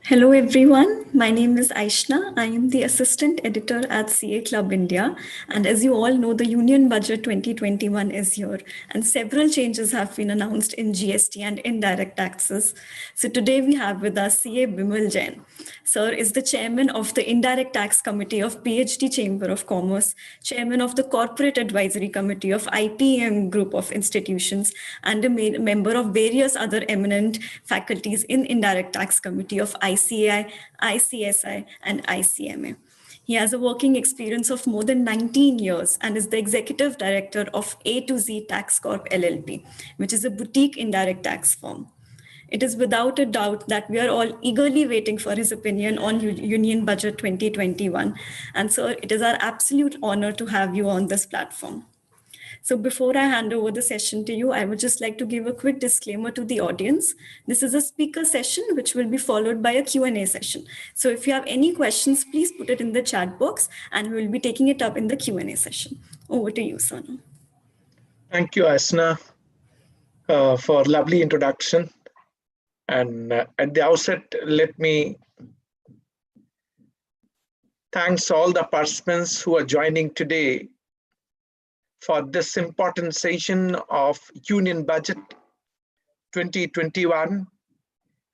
Hello everyone, my name is Aishna. I am the assistant editor at CA Club India. And as you all know, the Union Budget 2021 is here, and several changes have been announced in GST and indirect taxes. So today we have with us CA Bimal Jain. Sir is the chairman of the Indirect Tax Committee of PhD Chamber of Commerce, chairman of the Corporate Advisory Committee of IPM Group of Institutions, and a member of various other eminent faculties in Indirect Tax Committee of ICAI, ICSI, and ICMA. He has a working experience of more than 19 years and is the executive director of A to Z Tax Corp LLP, which is a boutique indirect tax firm. It is without a doubt that we are all eagerly waiting for his opinion on Union Budget 2021. And sir, it is our absolute honor to have you on this platform. So before I hand over the session to you, I would just like to give a quick disclaimer to the audience. This is a speaker session, which will be followed by a Q&A session. So if you have any questions, please put it in the chat box and we will be taking it up in the Q&A session. Over to you, Sonu. Thank you, Asna, for lovely introduction. And at the outset, let me thanks all the participants who are joining today for this important session of Union Budget 2021.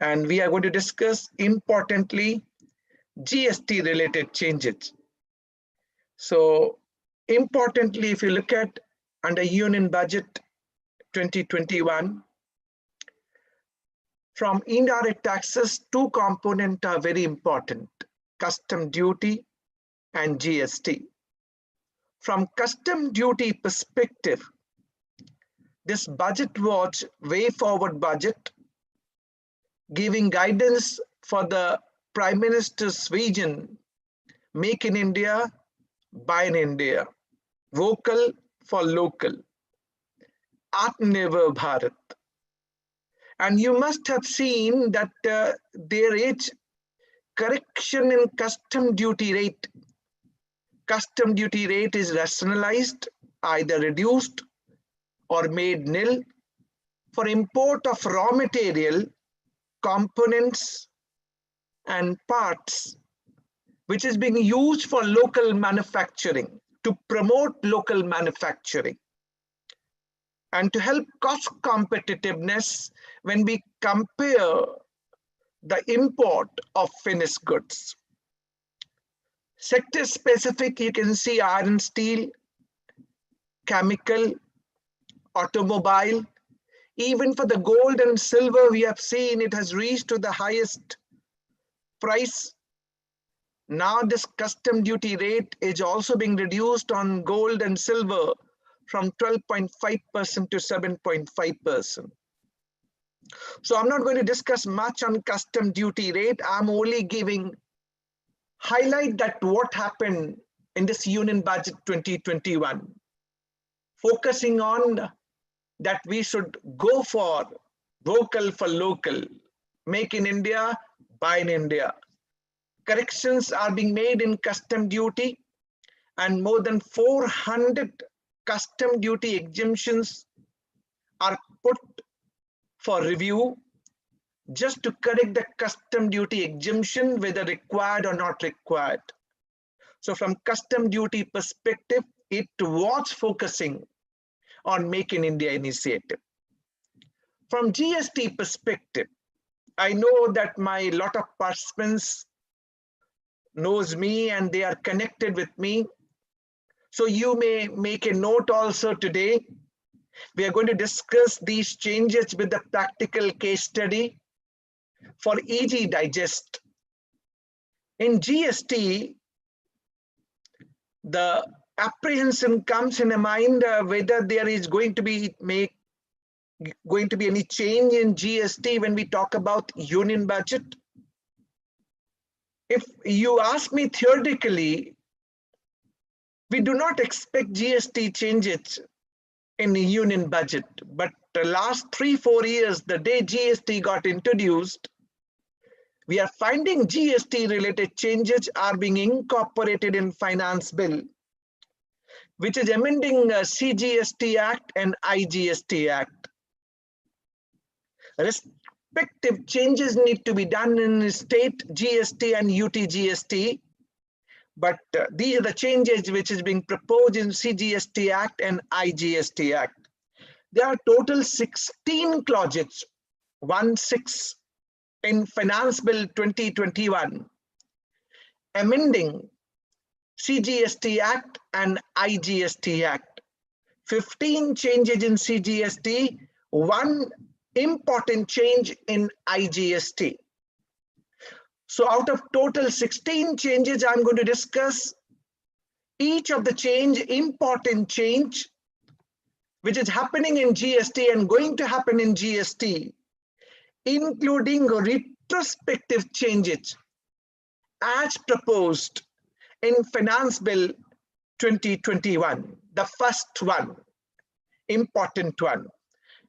And we are going to discuss importantly GST related changes. So importantly, if you look at under Union Budget 2021, from indirect taxes, two components are very important: custom duty and GST. From custom duty perspective, this budget was way forward budget, giving guidance for the Prime Minister's vision, make in India, buy in India, vocal for local, Atmanirbhar Bharat. And you must have seen that there is correction in custom duty rate. Custom duty rate is rationalized, either reduced or made nil for import of raw material, components, and parts, which is being used for local manufacturing, to promote local manufacturing and to help cost competitiveness when we compare the import of finished goods. Sector specific, you can see iron, steel, chemical, automobile. Even for the gold and silver, we have seen it has reached to the highest price. Now this custom duty rate is also being reduced on gold and silver from 12.5% to 7.5%. So I'm not going to discuss much on custom duty rate. I'm only giving highlight that what happened in this Union Budget 2021, focusing on that we should go for vocal for local, make in India, buy in India. Corrections are being made in custom duty, and more than 400 custom duty exemptions are put for review just to correct the custom duty exemption, whether required or not required. So from custom duty perspective, it was focusing on Make in India initiative. From GST perspective, I know that my lot of participants knows me and they are connected with me. So you may make a note also today. We are going to discuss these changes with the practical case study for easy digest. In GST, the apprehension comes in a mind whether there is going to be any change in GST when we talk about Union Budget. If you ask me theoretically, we do not expect GST changes in the Union Budget, but the last 3-4 years, the day GST got introduced, we are finding GST related changes are being incorporated in Finance Bill, which is amending CGST Act and IGST Act. respective changes need to be done in state GST and UT GST. But these are the changes which is being proposed in CGST Act and IGST Act. There are total 16 clauses, 16 in Finance Bill 2021, amending CGST Act and IGST Act. 15 changes in CGST, one important change in IGST. So out of total 16 changes, I'm going to discuss each of the important change, which is happening in GST and going to happen in GST, including retrospective changes as proposed in Finance Bill 2021, the first one, important one.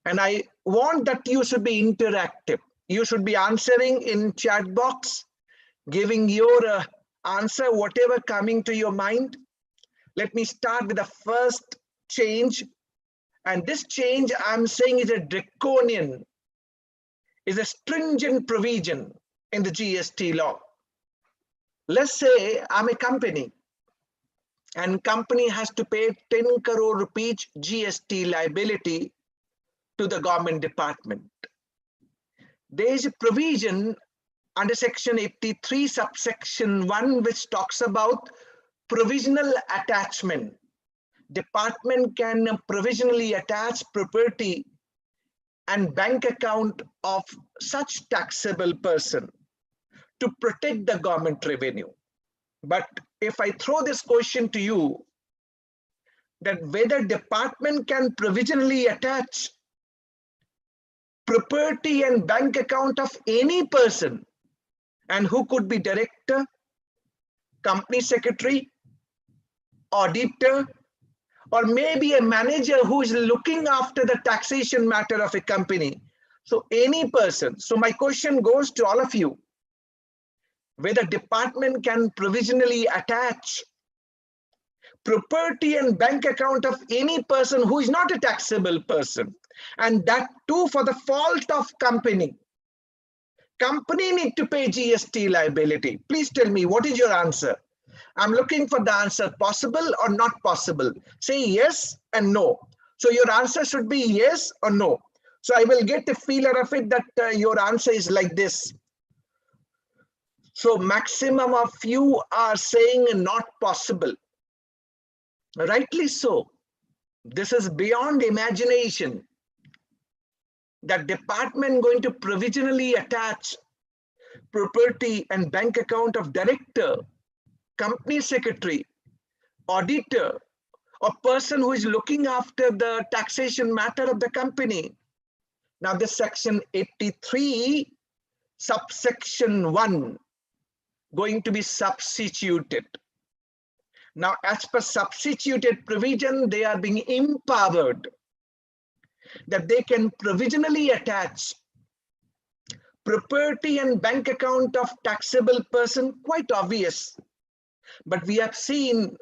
And I want that you should be interactive. You should be answering in chat box, giving your answer, whatever coming to your mind. Let me start with the first change. And this change I'm saying is a draconian, is a stringent provision in the GST law. Let's say I'm a company and company has to pay 10 crore rupees GST liability to the government department. There is a provision under section 83 subsection 1 which talks about provisional attachment. Department can provisionally attach property and bank account of such taxable person to protect the government revenue. But if I throw this question to you, that whether department can provisionally attach property and bank account of any person, and who could be director, company secretary, auditor, or maybe a manager who is looking after the taxation matter of a company. So any person. So my question goes to all of you, whether department can provisionally attach property and bank account of any person who is not a taxable person, and that too for the fault of company. Company need to pay GST liability. Please tell me, what is your answer? I'm looking for the answer, possible or not possible. Say yes and no. So your answer should be yes or no. So I will get a feeler of it that your answer is like this. So maximum of you are saying not possible. Rightly so. This is beyond imagination. That department going to provisionally attach property and bank account of director, company secretary, auditor, or person who is looking after the taxation matter of the company. Now this section 83 subsection 1 going to be substituted. Now as per substituted provision, they are being empowered that they can provisionally attach property and bank account of taxable person, quite obvious. But we have seen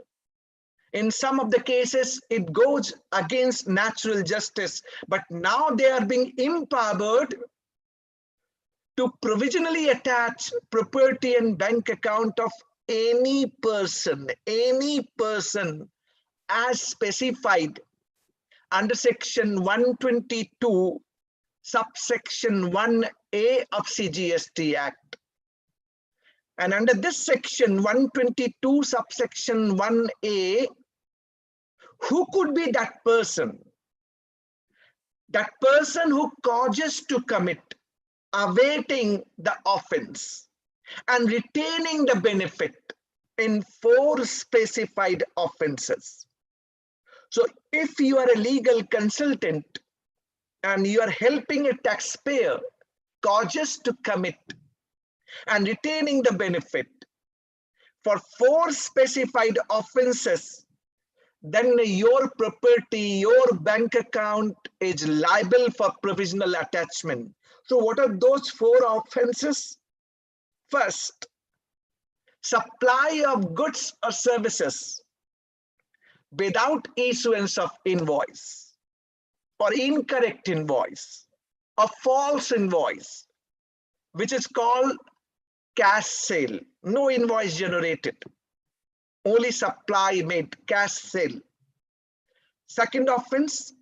in some of the cases, it goes against natural justice. But now they are being empowered to provisionally attach property and bank account of any person as specified under section 122, subsection 1A of CGST Act. And under this section 122, subsection 1A, who could be that person? That person who causes to commit, awaiting the offense and retaining the benefit in 4 specified offenses. So if you are a legal consultant and you are helping a taxpayer causes to commit and retaining the benefit for 4 specified offenses, then your property, your bank account is liable for provisional attachment. So what are those 4 offenses? First, supply of goods or services without issuance of invoice, or incorrect invoice, or false invoice, which is called cash sale. No invoice generated, only supply made, cash sale. Second offense,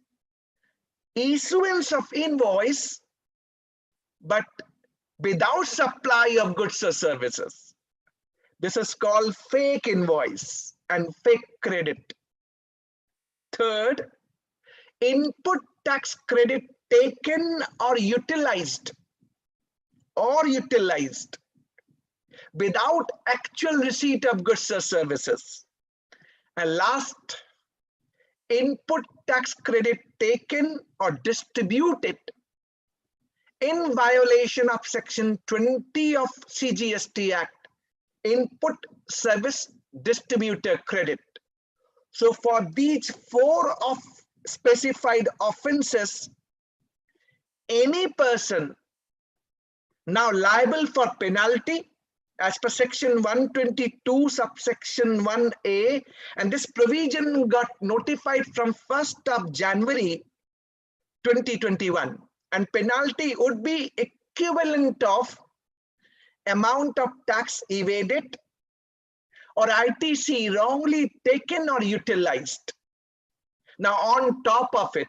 issuance of invoice, but without supply of goods or services. This is called fake invoice and fake credit. Third, input tax credit taken or utilized without actual receipt of goods or services. And last, input tax credit taken or distributed in violation of Section 20 of CGST Act, input service distributor credit. So for these 4 of specified offenses, any person now liable for penalty as per Section 122 subsection 1A, and this provision got notified from 1st of January 2021, and penalty would be equivalent of amount of tax evaded or ITC wrongly taken or utilized. Now on top of it,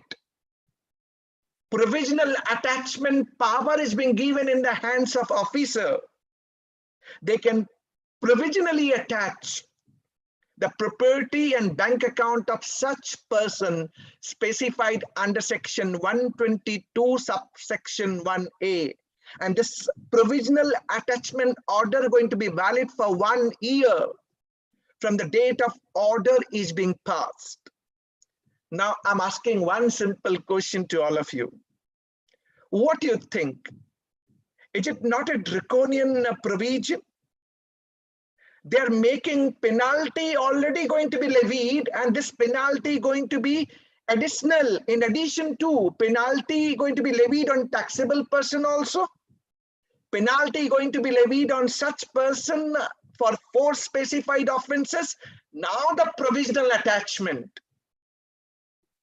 provisional attachment power is being given in the hands of officer. They can provisionally attach the property and bank account of such person specified under Section 122 subsection 1A. And this provisional attachment order going to be valid for 1 year from the date of order is being passed. Now I'm asking one simple question to all of you. What do you think? Is it not a draconian provision? They're making penalty already going to be levied, and this penalty going to be additional in addition to penalty going to be levied on taxable person also. Penalty going to be levied on such person for 4 specified offenses. Now the provisional attachment,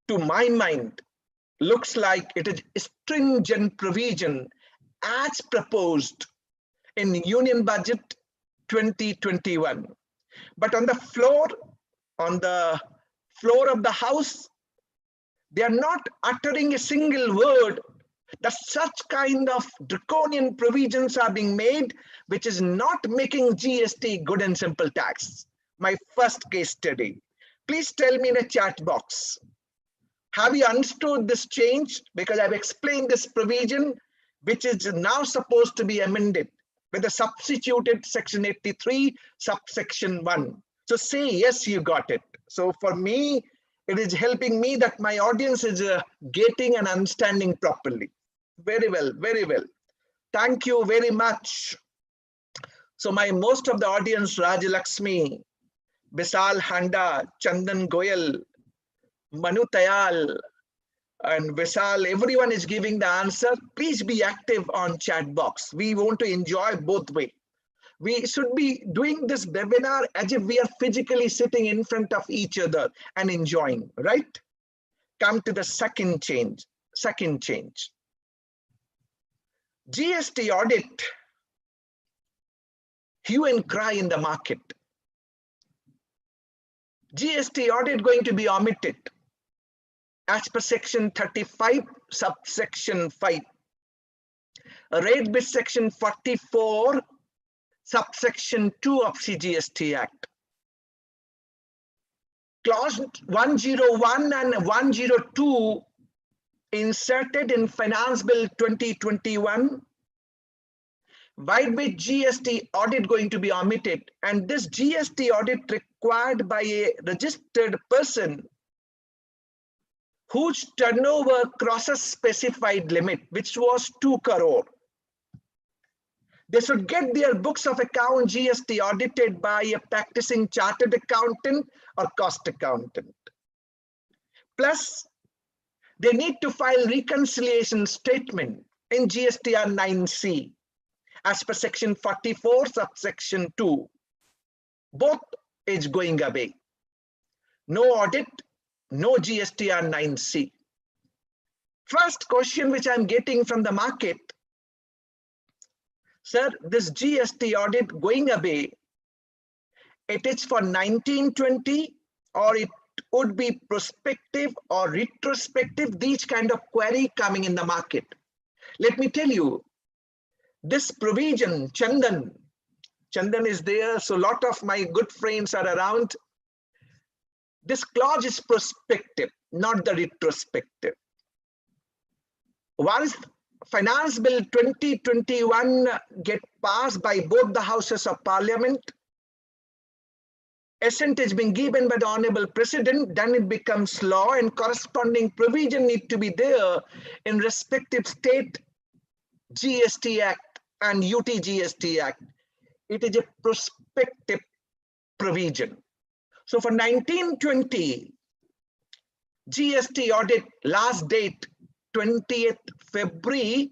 to my mind, looks like it is stringent provision as proposed in Union Budget 2021. But on the floor of the House, they are not uttering a single word that such kind of draconian provisions are being made, which is not making GST good and simple tax. My first case study. Please tell me in a chat box, have you understood this change? Because I've explained this provision, which is now supposed to be amended with a substituted Section 83 subsection 1. So say yes, you got it. So for me, it is helping me that my audience is getting and understanding properly. Very well, very well. Thank you very much. So my most of the audience, Rajalakshmi, Bisal Handa, Chandan Goyal, Manu Tayal, and Visal, everyone is giving the answer. Please be active on chat box. We want to enjoy both ways. We should be doing this webinar as if we are physically sitting in front of each other and enjoying, right? Come to the second change. GST audit, hue and cry in the market. GST audit going to be omitted as per Section 35 subsection 5. Read with Section 44 subsection 2 of CGST Act. Clause 101 and 102 inserted in Finance Bill 2021, by which GST audit going to be omitted, and this GST audit required by a registered person whose turnover crosses specified limit, which was 2 crore. They should get their books of account GST audited by a practicing chartered accountant or cost accountant. Plus, they need to file reconciliation statement in GSTR 9C as per Section 44 subsection 2. Both is going away. No audit, no GSTR 9C. First question which I'm getting from the market, Sir, this GST audit going away, it is for 1920 or it would be prospective or retrospective, these kind of query coming in the market. Let me tell you, this provision, Chandan is there, so a lot of my good friends are around. This clause is prospective, not the retrospective. Once Finance Bill 2021 get passed by both the houses of parliament, assent is being given by the Honorable President, then it becomes law and corresponding provision need to be there in respective state GST Act and UT GST Act. It is a prospective provision. So for 1920, GST audit last date 20th February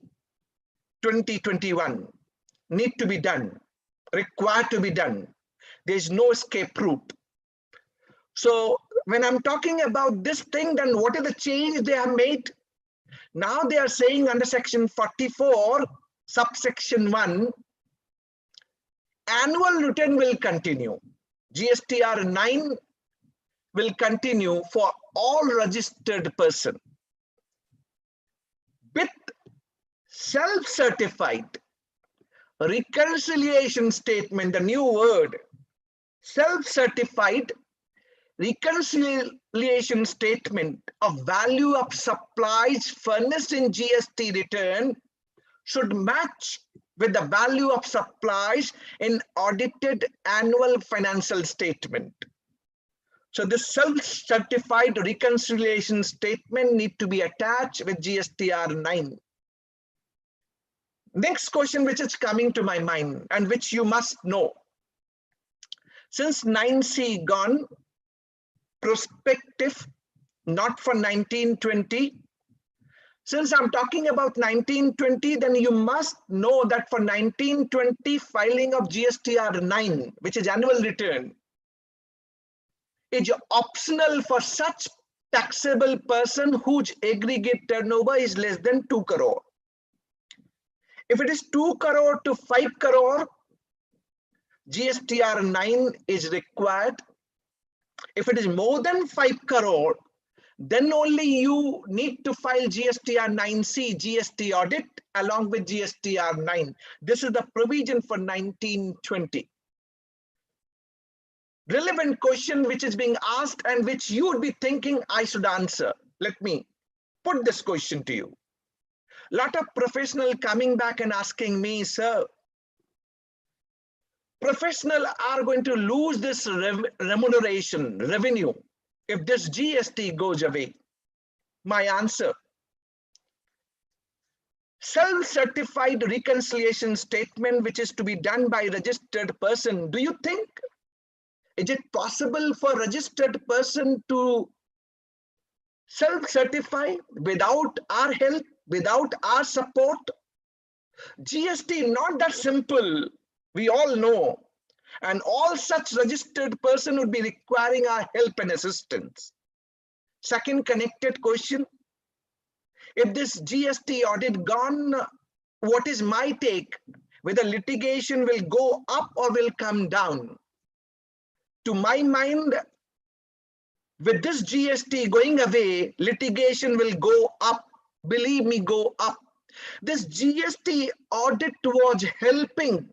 2021 need to be done, required to be done. There is no escape route. So when I'm talking about this thing, then what is the change they have made? Now they are saying under section 44, subsection 1, annual return will continue. GSTR 9 will continue for all registered person. With self-certified reconciliation statement, the new word, self-certified reconciliation statement of value of supplies furnished in GST return should match with the value of supplies in audited annual financial statement. So this self-certified reconciliation statement need to be attached with GSTR 9. Next question which is coming to my mind and which you must know. Since 9C gone, prospective, not for 1920. Since I'm talking about 1920, then you must know that for 1920 filing of GSTR 9, which is annual return, is optional for such taxable person whose aggregate turnover is less than 2 crore. If it is 2 crore to 5 crore, GSTR 9 is required. If it is more than 5 crore, then only you need to file GSTR 9C, GST audit, along with GSTR 9. This is the provision for 1920. Relevant question which is being asked and which you would be thinking I should answer. Let me put this question to you. A lot of professionals coming back and asking me, sir, professionals are going to lose this remuneration, revenue, if this GST goes away. My answer, self-certified reconciliation statement which is to be done by registered person. Do you think, is it possible for registered person to self-certify without our help, without our support? GST not that simple, we all know. And all such registered person would be requiring our help and assistance. Second connected question, if this GST audit gone, what is my take? Whether litigation will go up or will come down? To my mind, with this GST going away, litigation will go up. Believe me, go up. This GST audit was helping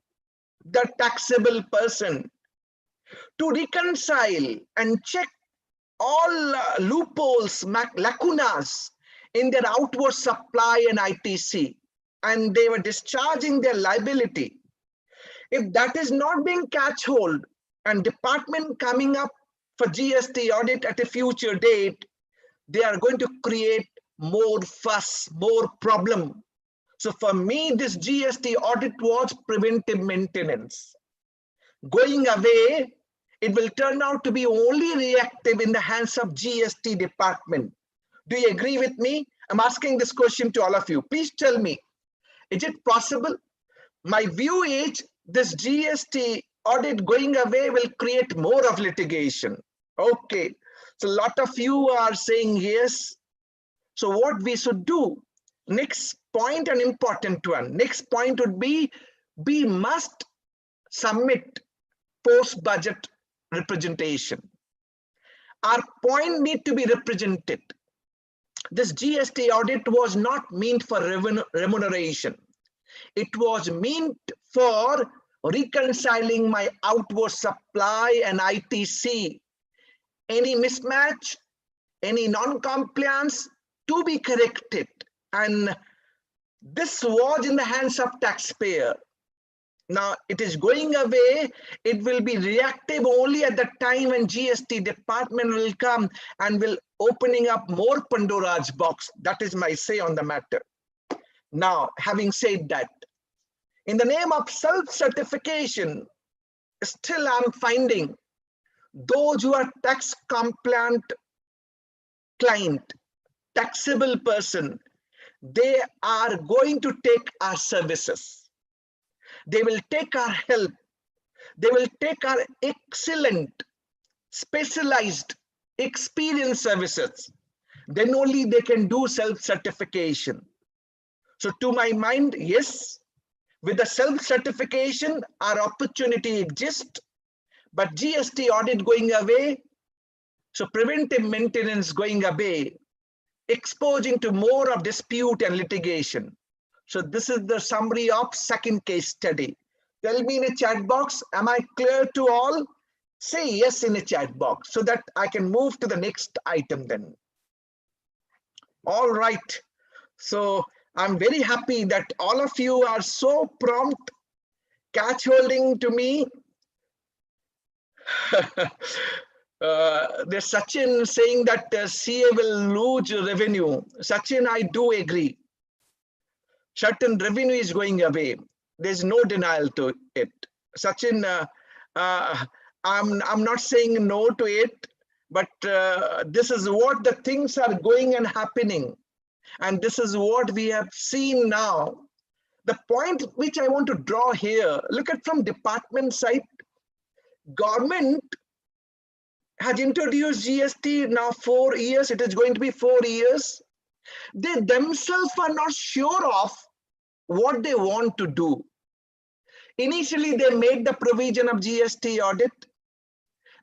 the taxable person to reconcile and check all loopholes, lacunas in their outward supply and ITC, and they were discharging their liability. If that is not being catch hold and department coming up for GST audit at a future date, they are going to create more fuss, more problem. So for me, this GST audit was preventive maintenance. Going away, it will turn out to be only reactive in the hands of GST department. Do you agree with me? I'm asking this question to all of you. Please tell me, is it possible? My view is this GST audit going away will create more of litigation. Okay, so a lot of you are saying yes. So what we should do? Next point, an important one. Next point would be we must submit post-budget representation. Our point need to be represented. This GST audit was not meant for remuneration. It was meant for reconciling my outward supply and ITC. Any mismatch, any non-compliance to be corrected. And this was in the hands of taxpayer. Now it is going away. It will be reactive only at the time when GST department will come and will opening up more Pandora's box. That is my say on the matter. Now, having said that, in the name of self-certification, still I'm finding those who are tax compliant client, taxable person, they are going to take our services. They will take our help. They will take our excellent, specialized, experienced services. Then only they can do self-certification. So to my mind, yes, with the self-certification, our opportunity exists, but GST audit going away, so preventive maintenance going away, exposing to more of dispute and litigation. So this is the summary of second case study. Tell me in a chat box, am I clear to all? Say yes in a chat box so that I can move to the next item then. All right. So I'm very happy that all of you are so prompt, catch holding to me. There's Sachin saying that CA will lose revenue. Sachin, I do agree. Certain revenue is going away. There's no denial to it. Sachin, I'm not saying no to it, but this is what the things are going and happening. And this is what we have seen now. The point which I want to draw here, look at from department side, government has introduced GST now 4 years. It is going to be 4 years. They themselves are not sure of what they want to do. Initially, they made the provision of GST audit.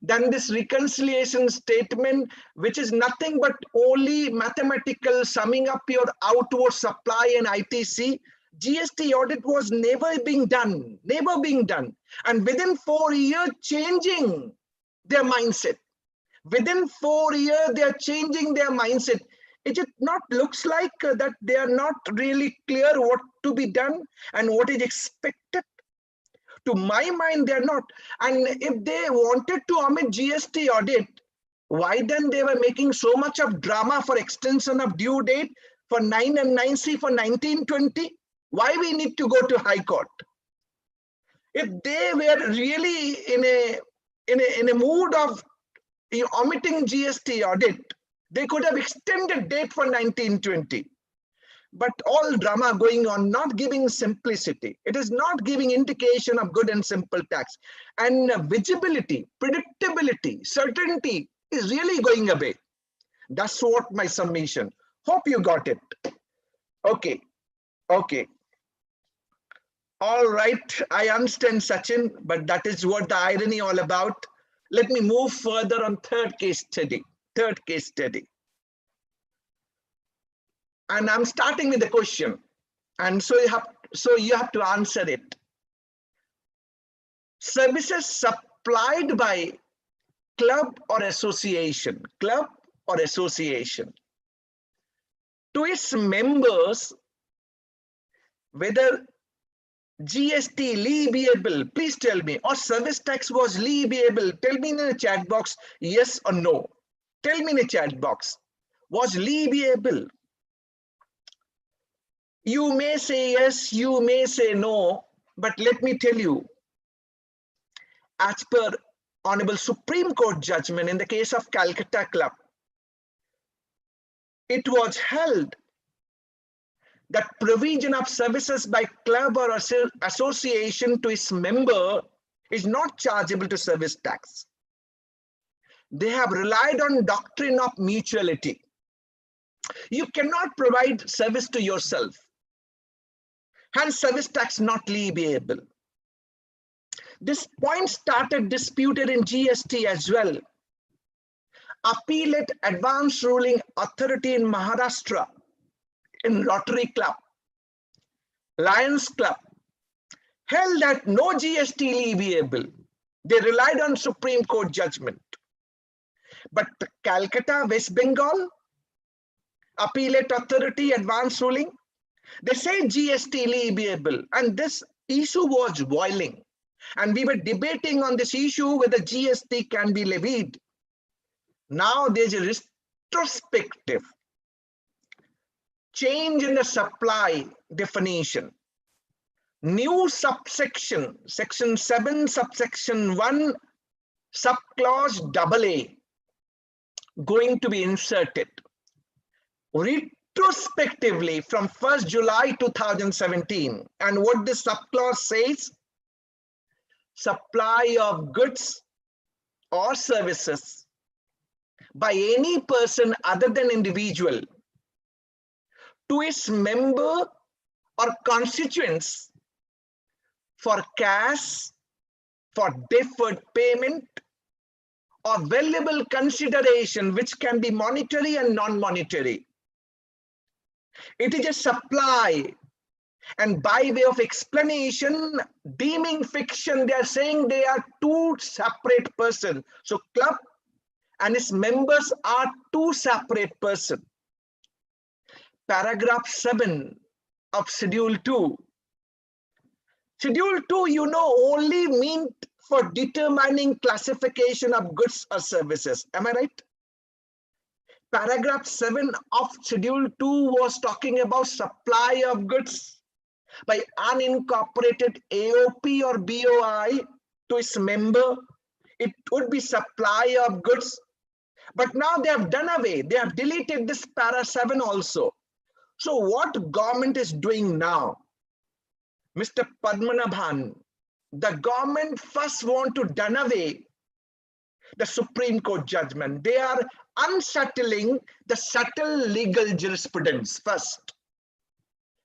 Then this reconciliation statement, which is nothing but only mathematical summing up your outward supply and ITC. GST audit was never being done. And within 4 years, changing their mindset. Within 4 years, they are changing their mindset. It not looks like that they are not really clear what to be done and what is expected. To my mind, they're not. And if they wanted to omit GST audit, why then they were making so much of drama for extension of due date for 9 and 9C for 1920? Why we need to go to High Court? If they were really in a mood of omitting GST audit, they could have extended date for 1920. But all drama going on, not giving simplicity. It is not giving indication of good and simple tax. And visibility, predictability, certainty is really going away. That's what my summation. Hope you got it. Okay. All right, I understand, Sachin, but that is what the irony all about. Let me move further on third case study. And I'm starting with the question. And so you have to answer it. Services supplied by club or association to its members, whether GST leviable, please tell me, or service tax was leviable. Tell me in the chat box, yes or no. Tell me in the chat box, was leviable. You may say yes, you may say no, but let me tell you, as per Honorable Supreme Court judgment in the case of Calcutta Club, it was held that provision of services by club or association to its member is not chargeable to service tax. They have relied on doctrine of mutuality. You cannot provide service to yourself. hence service tax not leviable. This point started disputed in GST as well. Appellate Advanced Ruling Authority in Maharashtra, in Rotary Club, Lions Club, held that no GST leviable. They relied on Supreme Court judgment. But Calcutta, West Bengal, Appellate Authority Advanced Ruling, they say GST leviable, and this issue was boiling. And we were debating on this issue whether GST can be levied. Now there's a retrospective change in the supply definition. New subsection, section 7, subsection 1, subclause AA, going to be inserted retrospectively from 1st July 2017. And what this subclause says, supply of goods or services by any person other than individual to its member or constituents for cash, for deferred payment, or valuable consideration, which can be monetary and non-monetary. It is a supply. And by way of explanation, deeming fiction, they are saying they are two separate persons. So club and its members are two separate persons. Paragraph 7 of Schedule 2. Schedule 2, you know, only meant for determining classification of goods or services. Am I right? Paragraph 7 of Schedule 2 was talking about supply of goods by unincorporated AOP or BOI to its member. It would be supply of goods. But now they have done away. They have deleted this para 7 also. So what government is doing now? Mr. Padmanabhan, the government first want to done away the Supreme Court judgment. They are unsettling the subtle legal jurisprudence first.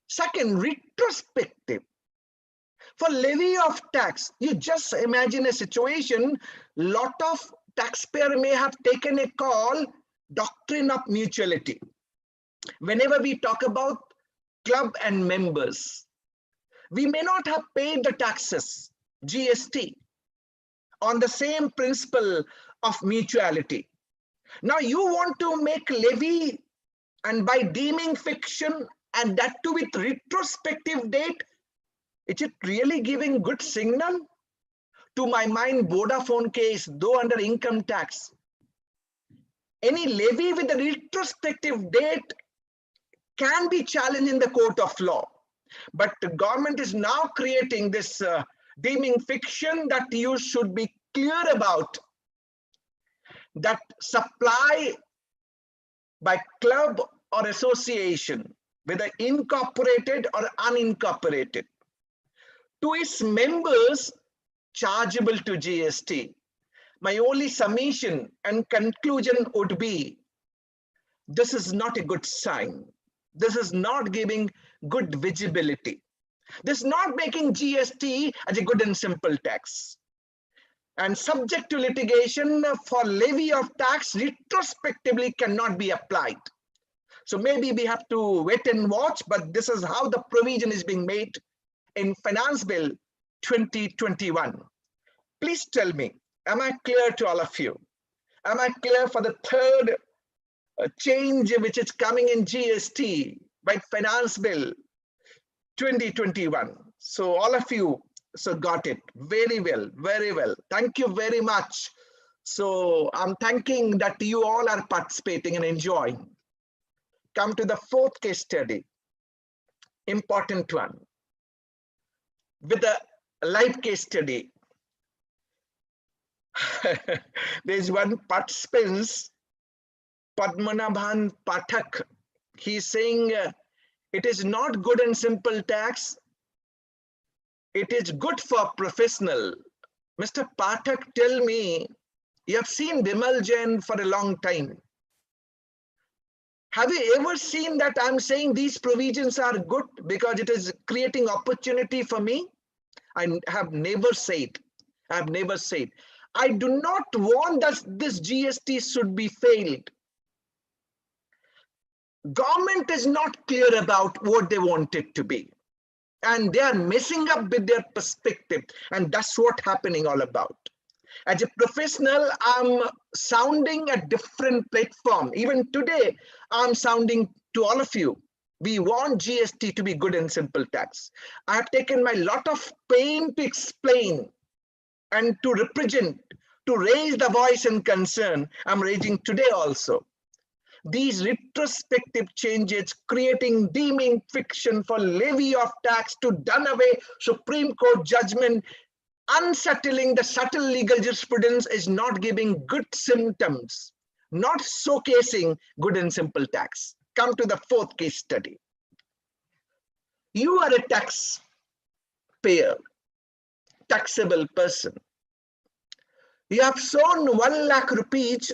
Second, retrospective. For levy of tax, you just imagine a situation, lot of taxpayer may have taken a call, doctrine of mutuality. Whenever we talk about club and members, we may not have paid the taxes, GST, on the same principle of mutuality. Now you want to make levy, and by deeming fiction, and that too with retrospective date, is it really giving good signal? To my mind, Vodafone case, though under income tax, any levy with a retrospective date can be challenged in the court of law. But the government is now creating this deeming fiction that you should be clear about, that supply by club or association, whether incorporated or unincorporated, to its members chargeable to GST. My only summation and conclusion would be, this is not a good sign. This is not giving good visibility. This is not making GST as a good and simple tax. And subject to litigation for levy of tax retrospectively cannot be applied. So maybe we have to wait and watch, but this is how the provision is being made in Finance Bill 2021. Please tell me, am I clear to all of you? Am I clear for the third change which is coming in GST by Finance Bill 2021? So all of you got it very well, very well. Thank you very much. So I'm thanking that you all are participating and enjoying. Come to the fourth case study, important one, with a live case study. There's one participant, Padmanabhan Pathak. He's saying it is not good and simple tax. It is good for professional. Mr. Pathak, tell me, you have seen Bimal Jain for a long time. Have you ever seen that I'm saying these provisions are good because it is creating opportunity for me? I have never said. I have never said. I do not want that this GST should be failed. Government is not clear about what they want it to be. And they are messing up with their perspective. And that's what happening all about. As a professional, I'm sounding a different platform. Even today, I'm sounding to all of you. We want GST to be good and simple tax. I have taken my lot of pain to explain and to represent, to raise the voice and concern I'm raising today also. These retrospective changes creating deeming fiction for levy of tax to done away Supreme Court judgment, unsettling the subtle legal jurisprudence is not giving good symptoms, not showcasing good and simple tax. Come to the fourth case study. You are a taxpayer, taxable person. You have shown 1 lakh rupees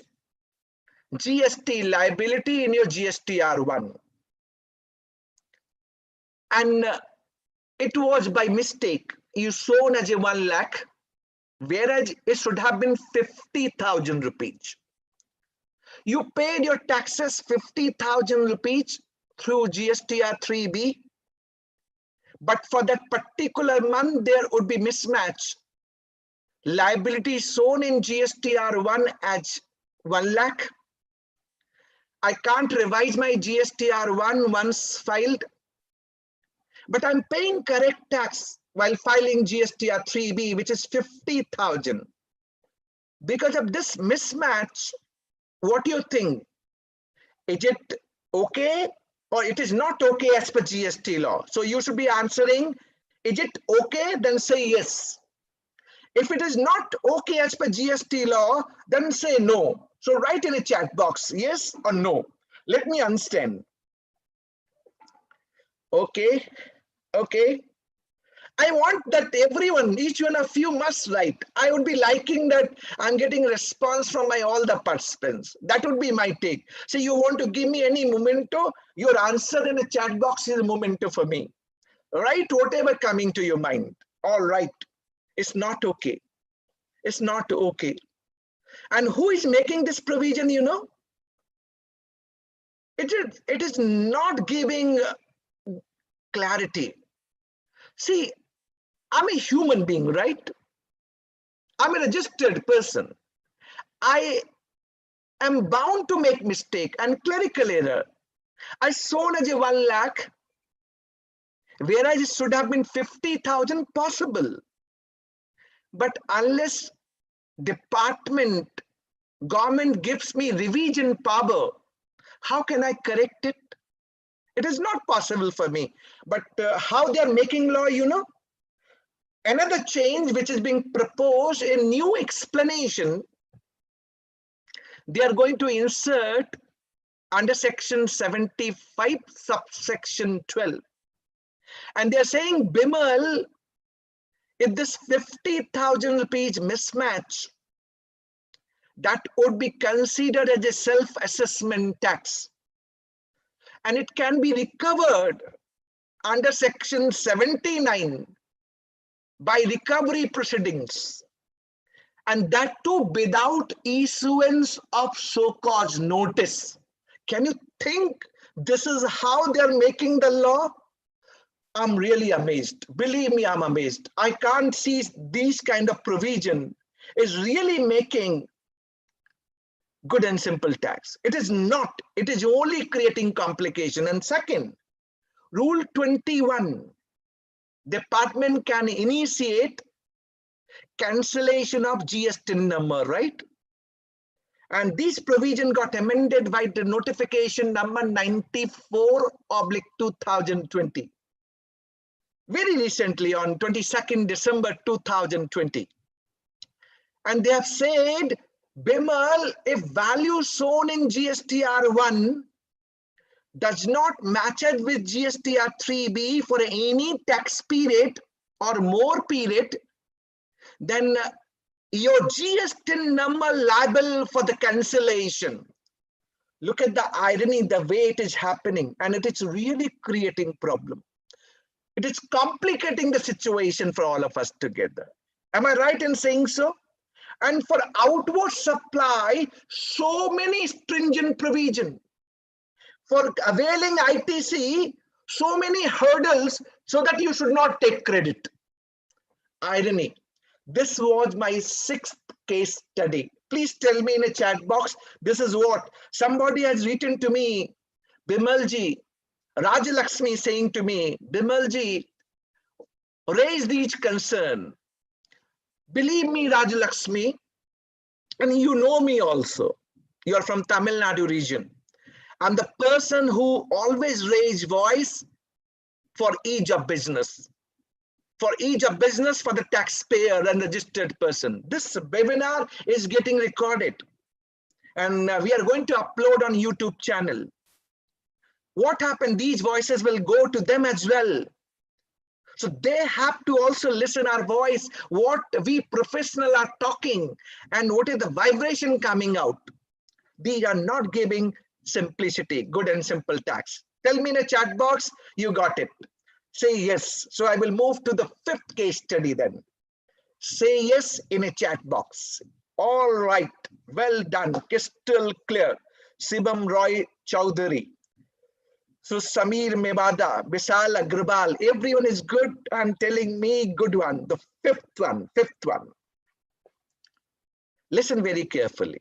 GST liability in your GSTR1. And it was by mistake you shown as a 1 lakh, whereas it should have been 50,000 rupees. You paid your taxes 50,000 rupees through GSTR3B, but for that particular month, there would be mismatch. Liability shown in GSTR1 as 1 lakh. I can't revise my GSTR1 once filed, but I'm paying correct tax while filing GSTR3B, which is 50,000. Because of this mismatch, what do you think? Is it okay or it is not okay as per GST law? So you should be answering, is it okay? Then say yes. If it is not okay as per GST law, then say no. So write in a chat box, yes or no. Let me understand. Okay, okay. I want that everyone, each one of you must write. I would be liking that I'm getting response from all the participants. That would be my take. So you want to give me any memento, your answer in a chat box is a memento for me. Write whatever coming to your mind. All right, it's not okay. It's not okay. And who is making this provision, you know? It is not giving clarity. See, I'm a human being, right? I'm a registered person. I am bound to make mistake and clerical error. I shown as a 1 lakh, whereas it should have been 50,000 possible. But unless department, government gives me revision power, how can I correct it? It is not possible for me. But how they are making law, you know? Another change which is being proposed, a new explanation, they are going to insert under section 75, subsection 12. And they are saying, Bimal, if this 50,000 rupees mismatch, that would be considered as a self-assessment tax. And it can be recovered under section 79 by recovery proceedings. And that too without issuance of so-called notice. Can you think this is how they're making the law? I'm really amazed. Believe me, I'm amazed. I can't see these kind of provision is really making good and simple tax. It is not. It is only creating complication. And second, Rule 21, department can initiate cancellation of GST number, right? And this provision got amended by the notification number 94/2020. Very recently on 22nd December 2020. And they have said, Bimal, if value shown in GSTR1 does not match it with GSTR3B for any tax period or more period, then your GST number liable for the cancellation. Look at the irony, the way it is happening, and it is really creating problem. It is complicating the situation for all of us together. Am I right in saying so? And for outward supply, so many stringent provision. For availing ITC, so many hurdles so that you should not take credit. Irony. This was my 6th case study. Please tell me in a chat box, this is what somebody has written to me. Bimalji, Rajalakshmi saying to me, Bimalji, raised each concern. Believe me, Rajalakshmi, and you know me also. You're from Tamil Nadu region. I'm the person who always raise voice for ease of business. For ease of business for the taxpayer and registered person. This webinar is getting recorded. And we are going to upload on YouTube channel. What happened? These voices will go to them as well. So they have to also listen our voice, what we professional are talking and what is the vibration coming out. These are not giving simplicity, good and simple tax. Tell me in a chat box, you got it. Say yes. So I will move to the 5th case study then. Say yes in a chat box. All right, well done, crystal clear. Shibam Roy Chowdhury. So Samir Mevada, Vishal Agrawal, everyone is good and telling me good one. The 5th one. Listen very carefully.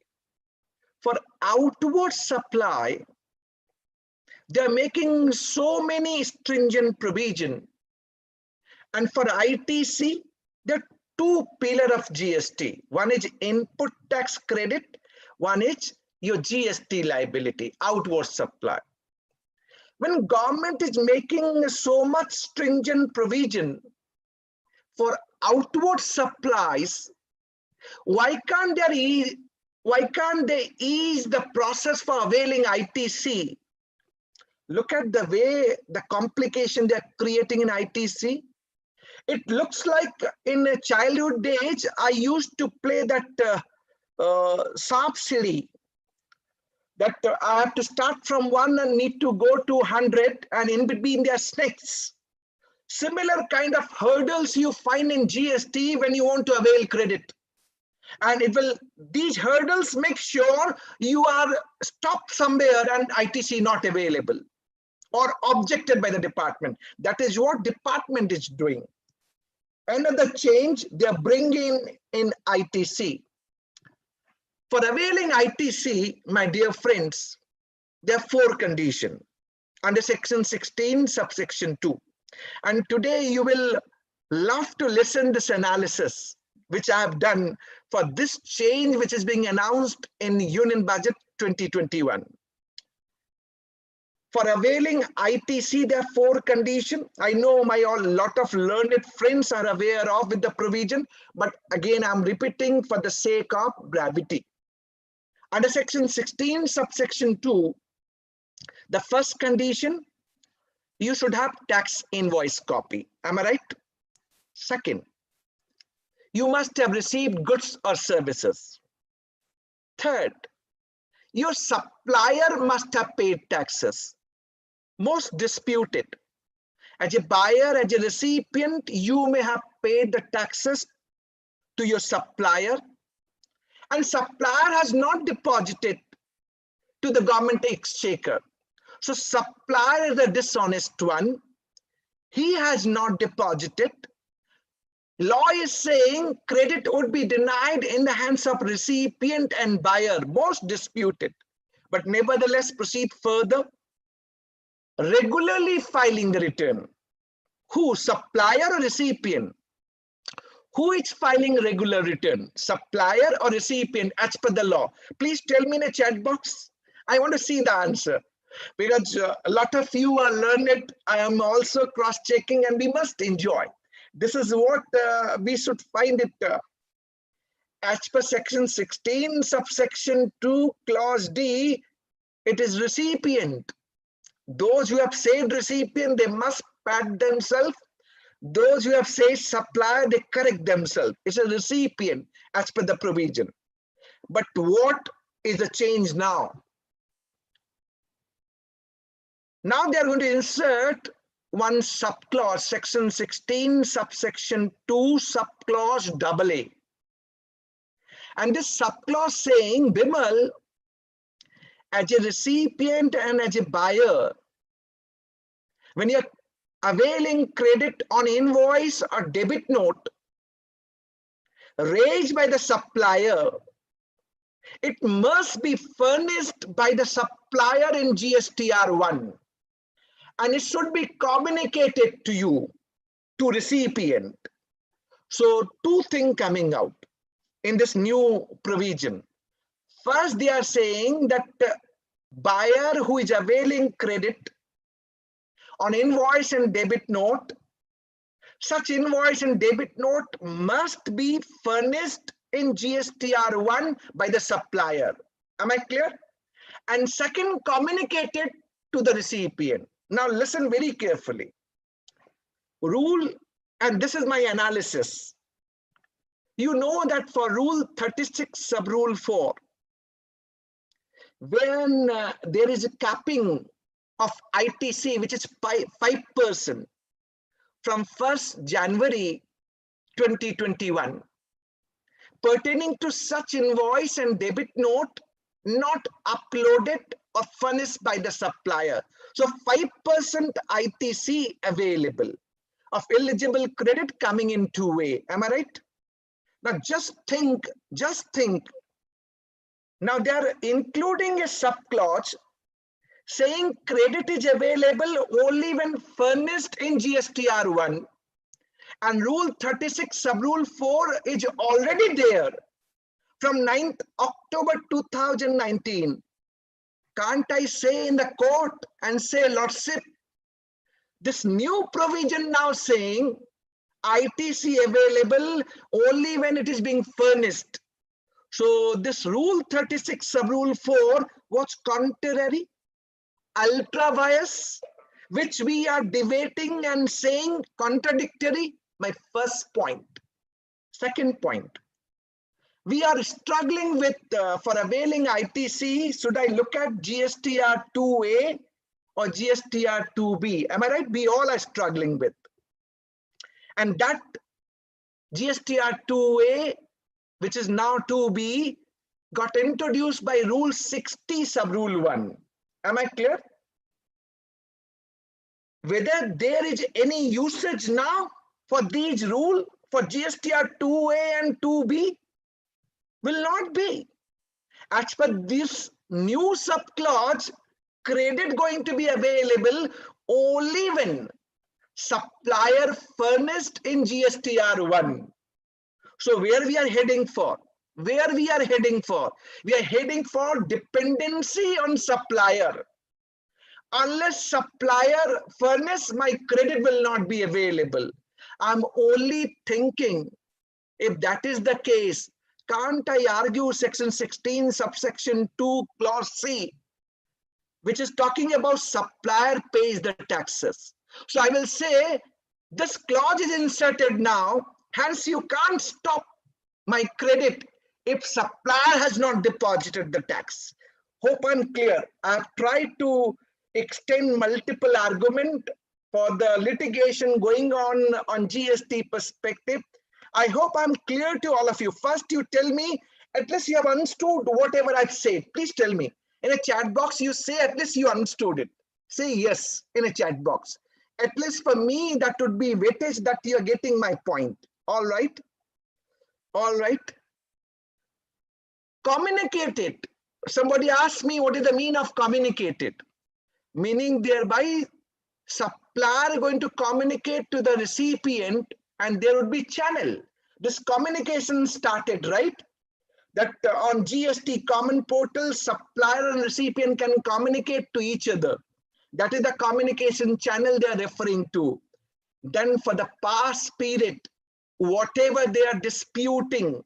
For outward supply, they're making so many stringent provision. And for ITC, there are 2 pillars of GST. One is input tax credit, one is your GST liability, outward supply. When government is making so much stringent provision for outward supplies, why can't they ease the process for availing ITC? Look at the way the complication they're creating in ITC. It looks like in a childhood days, I used to play that subsidy. That I have to start from 1 and need to go to 100 and in between there are snakes. Similar kind of hurdles you find in GST when you want to avail credit. And these hurdles make sure you are stopped somewhere and ITC not available or objected by the department. That is what department is doing. Another change they're bringing in ITC. For availing ITC, my dear friends, there are 4 conditions under section 16, subsection 2. And today you will love to listen this analysis, which I have done for this change, which is being announced in Union Budget 2021. For availing ITC, there are 4 conditions. I know a lot of learned friends are aware of with the provision, but again, I'm repeating for the sake of brevity. Under section 16, subsection 2, the first condition, you should have tax invoice copy. Am I right? Second, you must have received goods or services. Third, your supplier must have paid taxes. Most disputed. As a buyer, as a recipient, you may have paid the taxes to your supplier, and supplier has not deposited to the government exchequer. So supplier is a dishonest one. He has not deposited. Law is saying credit would be denied in the hands of recipient and buyer, most disputed. But nevertheless, proceed further. Regularly filing the return. Who? Supplier or recipient? Who is filing regular return? Supplier or recipient as per the law? Please tell me in a chat box. I want to see the answer. Because a lot of you are learned. I am also cross-checking and we must enjoy. This is what we should find it. As per section 16, subsection 2, clause D, it is recipient. Those who have said recipient, they must pat themselves. Those who have said supplier, they correct themselves. It's a recipient as per the provision. But what is the change now? Now they are going to insert one subclause, section 16, subsection 2, subclause AA. And this subclause saying, Bimal, as a recipient and as a buyer, when you're availing credit on invoice or debit note raised by the supplier, it must be furnished by the supplier in GSTR1, and it should be communicated to you, to recipient. So two things coming out in this new provision. First, they are saying that the buyer who is availing credit on invoice and debit note, such invoice and debit note must be furnished in GSTR1 by the supplier. Am I clear? And second, communicated to the recipient. Now listen very carefully. Rule, and this is my analysis. You know that for Rule 36 sub Rule 4, when there is a capping of ITC, which is 5% from 1st January 2021, pertaining to such invoice and debit note not uploaded or furnished by the supplier. So 5% ITC available of eligible credit coming in two-way. Am I right? Now just think. Now they are including a subclause saying credit is available only when furnished in GSTR1, and Rule 36 sub Rule 4 is already there from 9th October 2019. Can't I say in the court and say, Lordship, this new provision now saying ITC available only when it is being furnished. So this Rule 36 sub Rule 4 was contrary, ultra vires, which we are debating and saying contradictory. My first point. Second point, we are struggling with for availing ITC. Should I look at GSTR 2A or GSTR 2B? Am I right? We all are struggling with. And that GSTR 2A, which is now 2B, got introduced by Rule 60 sub Rule 1. Am I clear? Whether there is any usage now for these rules for GSTR 2A and 2B will not be. As per this new subclause, credit going to be available only when supplier furnished in GSTR1. So where we are heading for? We are heading for dependency on supplier. Unless supplier furnish, my credit will not be available. I'm only thinking, if that is the case, can't I argue section 16 subsection 2 clause C, which is talking about supplier pays the taxes. So I will say this clause is inserted now, hence you can't stop my credit if supplier has not deposited the tax. Hope I'm clear. I've tried to extend multiple argument for the litigation going on GST perspective. I hope I'm clear to all of you. First, you tell me, at least you have understood whatever I've said. Please tell me. In a chat box, you say at least you understood it. Say yes in a chat box. At least for me, that would be weightage that you're getting my point. All right? All right. Communicate it. Somebody asked me what is the meaning of communicate it. Meaning thereby supplier going to communicate to the recipient and there would be channel. This communication started, right? That on GST common portal, supplier and recipient can communicate to each other. That is the communication channel they are referring to. Then for the past period, whatever they are disputing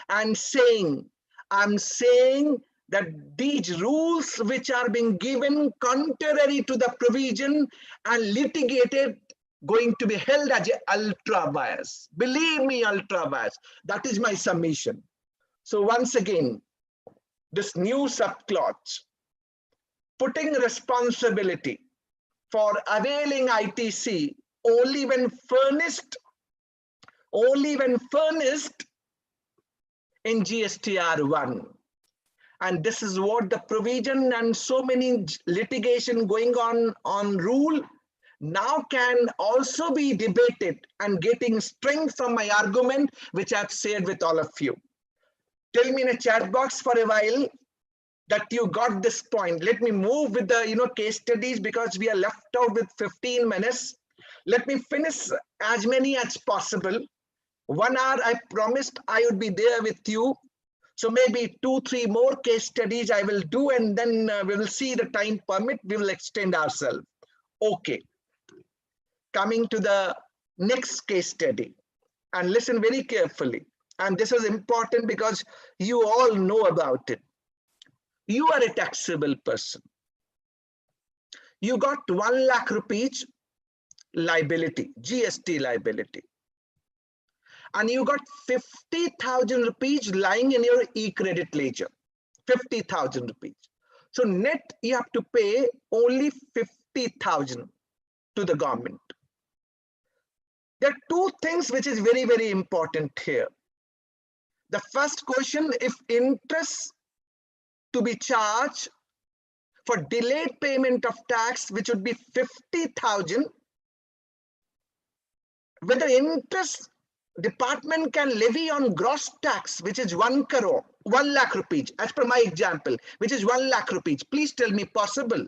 and saying, I'm saying that these rules which are being given contrary to the provision and litigated going to be held as ultra vires. Believe me, ultra vires. That is my submission. So once again, this new subclause, putting responsibility for availing ITC only when furnished in GSTR1. And this is what the provision and so many litigation going on rule now can also be debated and getting strength from my argument, which I've shared with all of you. Tell me in a chat box for a while that you got this point. Let me move with the case studies because we are left out with 15 minutes. Let me finish as many as possible. 1 hour, I promised I would be there with you. So maybe 2-3 more case studies I will do, and then we will see the time permit, we will extend ourselves. Okay. Coming to the next case study, and listen very carefully. And this is important because you all know about it. You are a taxable person. You got 1 lakh rupees liability, GST liability. And you got 50,000 rupees lying in your e-credit ledger, 50,000 rupees. So net, you have to pay only 50,000 to the government. There are 2 things which is very, very important here. The first question, if interest to be charged for delayed payment of tax, which would be 50,000, whether interest department can levy on gross tax, which is 1 crore, 1 lakh rupees, as per my example, which is 1 lakh rupees. Please tell me possible.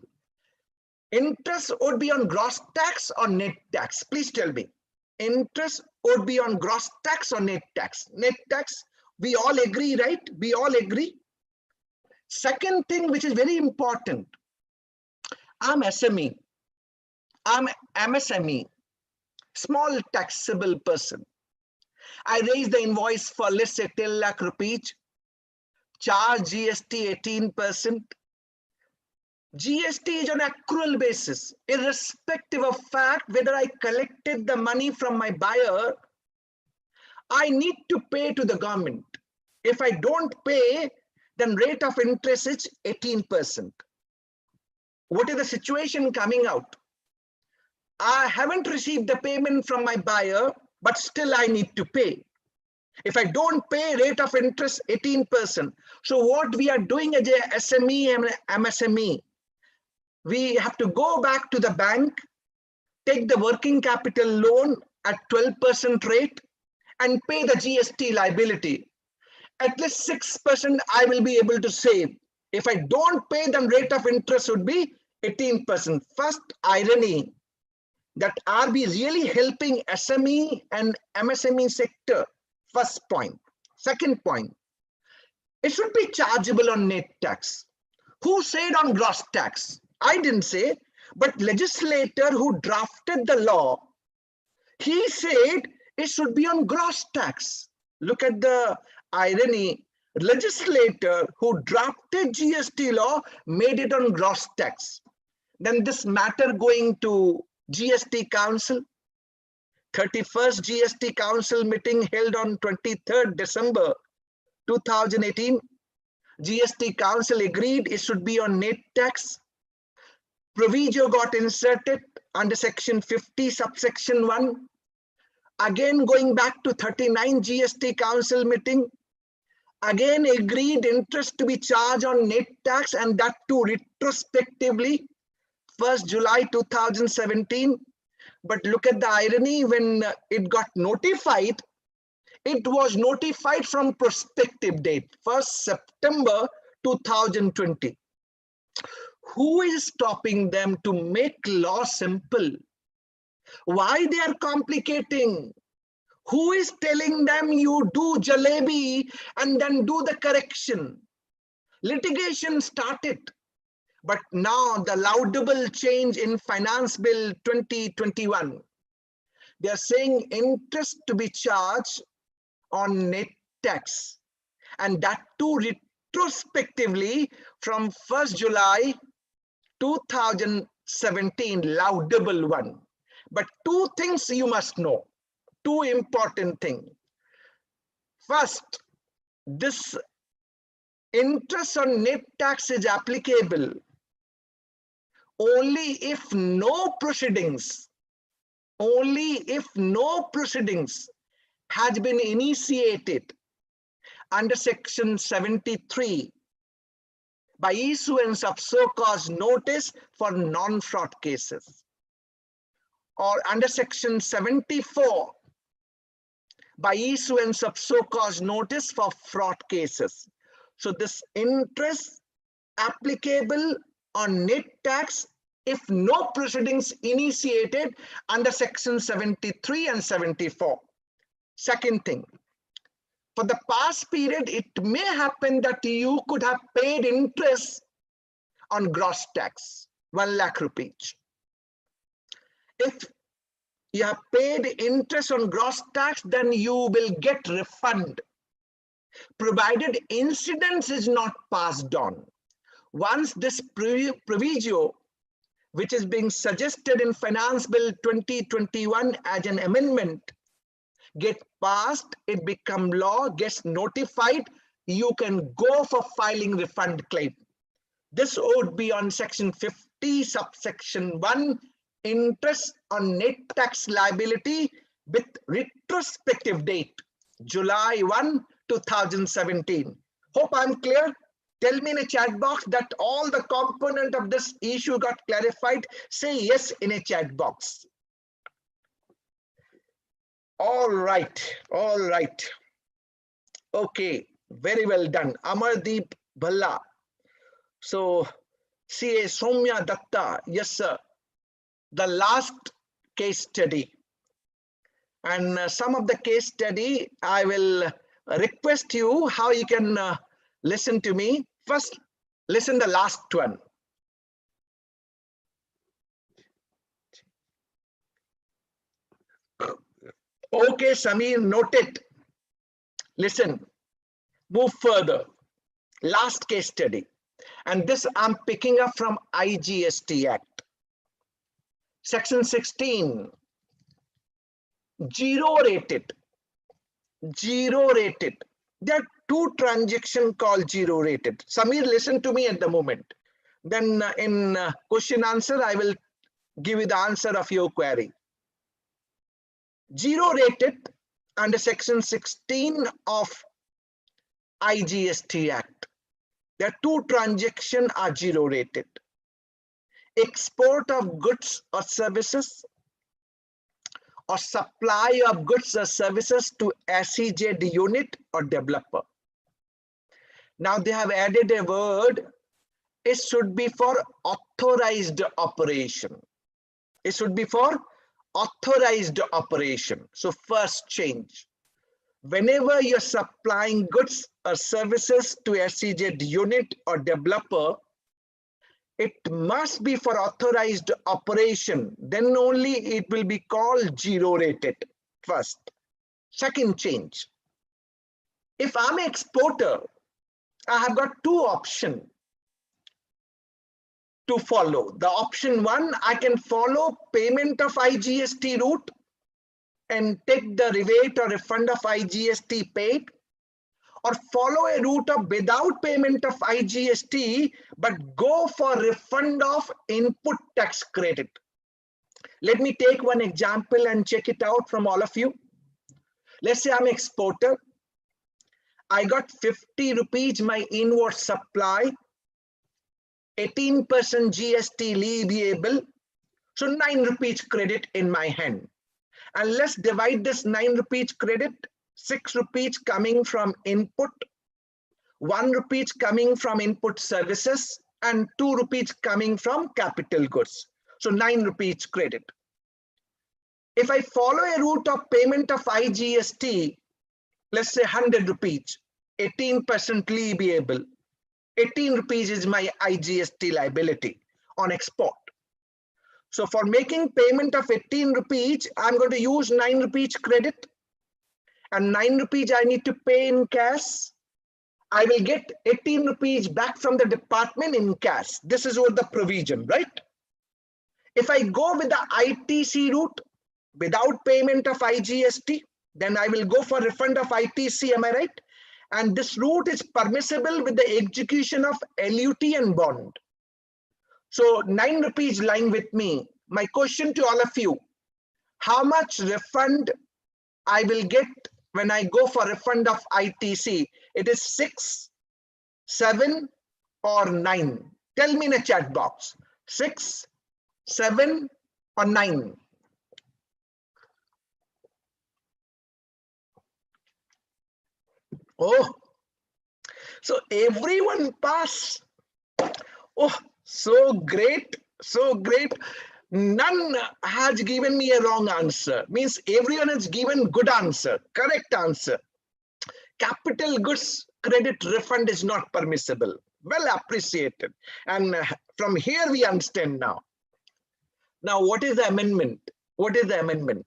Interest would be on gross tax or net tax? Please tell me. Interest would be on gross tax or net tax? Net tax, we all agree, right? We all agree. Second thing, which is very important, I'm SME, I'm MSME, small taxable person. I raise the invoice for, let's say, 10 lakh rupees, charge GST 18%. GST is on accrual basis, irrespective of fact whether I collected the money from my buyer, I need to pay to the government. If I don't pay, then rate of interest is 18%. What is the situation coming out? I haven't received the payment from my buyer, but still I need to pay. If I don't pay, rate of interest 18%. So what we are doing as a SME and MSME, we have to go back to the bank, take the working capital loan at 12% rate and pay the GST liability. At least 6% I will be able to save. If I don't pay, then rate of interest would be 18%. First irony that are we really helping SME and MSME sector? First point. Second point, it should be chargeable on net tax. Who said on gross tax? I didn't say, but legislator who drafted the law, he said it should be on gross tax. Look at the irony. Legislator who drafted GST law made it on gross tax. Then this matter going to GST Council, 31st GST Council meeting held on 23rd December 2018. GST Council agreed it should be on net tax. Proviso got inserted under section 50 subsection 1. Again going back to 39 GST Council meeting, again agreed interest to be charged on net tax, and that too retrospectively 1st July 2017. But look at the irony, when it got notified, it was notified from prospective date, 1st September 2020. Who is stopping them to make law simple? Why they are complicating? Who is telling them you do jalebi and then do the correction? Litigation started. But now the laudable change in Finance Bill 2021, they are saying interest to be charged on net tax, and that too retrospectively from 1st July 2017, laudable one. But 2 things you must know, 2 important things. First, this interest on net tax is applicable only if no proceedings has been initiated under section 73 by issuance of so-called notice for non-fraud cases, or under section 74 by issuance of so-called notice for fraud cases. So this interest applicable on net tax if no proceedings initiated under section 73 and 74. Second thing, for the past period, it may happen that you could have paid interest on gross tax, 1 lakh rupees. If you have paid interest on gross tax, then you will get refund, provided incidence is not passed on. Once this proviso, which is being suggested in Finance Bill 2021 as an amendment, get passed, it become law, gets notified, you can go for filing refund claim. This would be on section 50, subsection 1, interest on net tax liability with retrospective date, July 1, 2017. Hope I'm clear. Tell me in a chat box that all the component of this issue got clarified. Say yes in a chat box. All right. Okay, very well done. Amardeep Bhalla. So, CA Soumya Datta, yes sir. The last case study. And some of the case study, I will request you how you can listen to me. First, listen the last one. Okay, Samir, note it. Listen, move further. Last case study. And this I'm picking up from IGST Act. Section 16, zero rated. There are two transactions called zero rated. Samir, listen to me at the moment. Then in question answer, I will give you the answer of your query. Zero rated under section 16 of IGST Act. There are two transactions are zero rated. Export of goods or services, or supply of goods or services to SEZ unit or developer. Now they have added a word, it should be for authorized operation. It should be for authorized operation. So first change. Whenever you're supplying goods or services to SEZ unit or developer, it must be for authorized operation. Then only it will be called zero rated. First. Second change. If I'm an exporter, I have got two options to follow. The option one, I can follow payment of IGST route and take the rebate or refund of IGST paid, or follow a route of without payment of IGST, but go for refund of input tax credit. Let me take one example and check it out from all of you. Let's say I'm an exporter. I got 50 rupees my inward supply, 18% GST leviable, so 9 rupees credit in my hand. And let's divide this 9 rupees credit, 6 rupees coming from input, 1 rupees coming from input services, and 2 rupees coming from capital goods. So 9 rupees credit. If I follow a route of payment of IGST, let's say 100 rupees, 18% leviable, 18 rupees is my IGST liability on export. So for making payment of 18 rupees, I'm going to use 9 rupees credit, and 9 rupees I need to pay in cash. I will get 18 rupees back from the department in cash. This is what the provision, right? If I go with the ITC route without payment of IGST, then I will go for refund of ITC, am I right? And this route is permissible with the execution of LUT and bond. So 9 rupees line with me. My question to all of you, how much refund I will get when I go for refund of ITC? It is 6, 7 or 9. Tell me in a chat box, 6, 7 or 9. Oh, so everyone pass. Oh, so great, so great. None has given me a wrong answer. Means everyone has given good answer, correct answer. Capital goods credit refund is not permissible. Well appreciated. And from here we understand now. Now, what is the amendment? What is the amendment?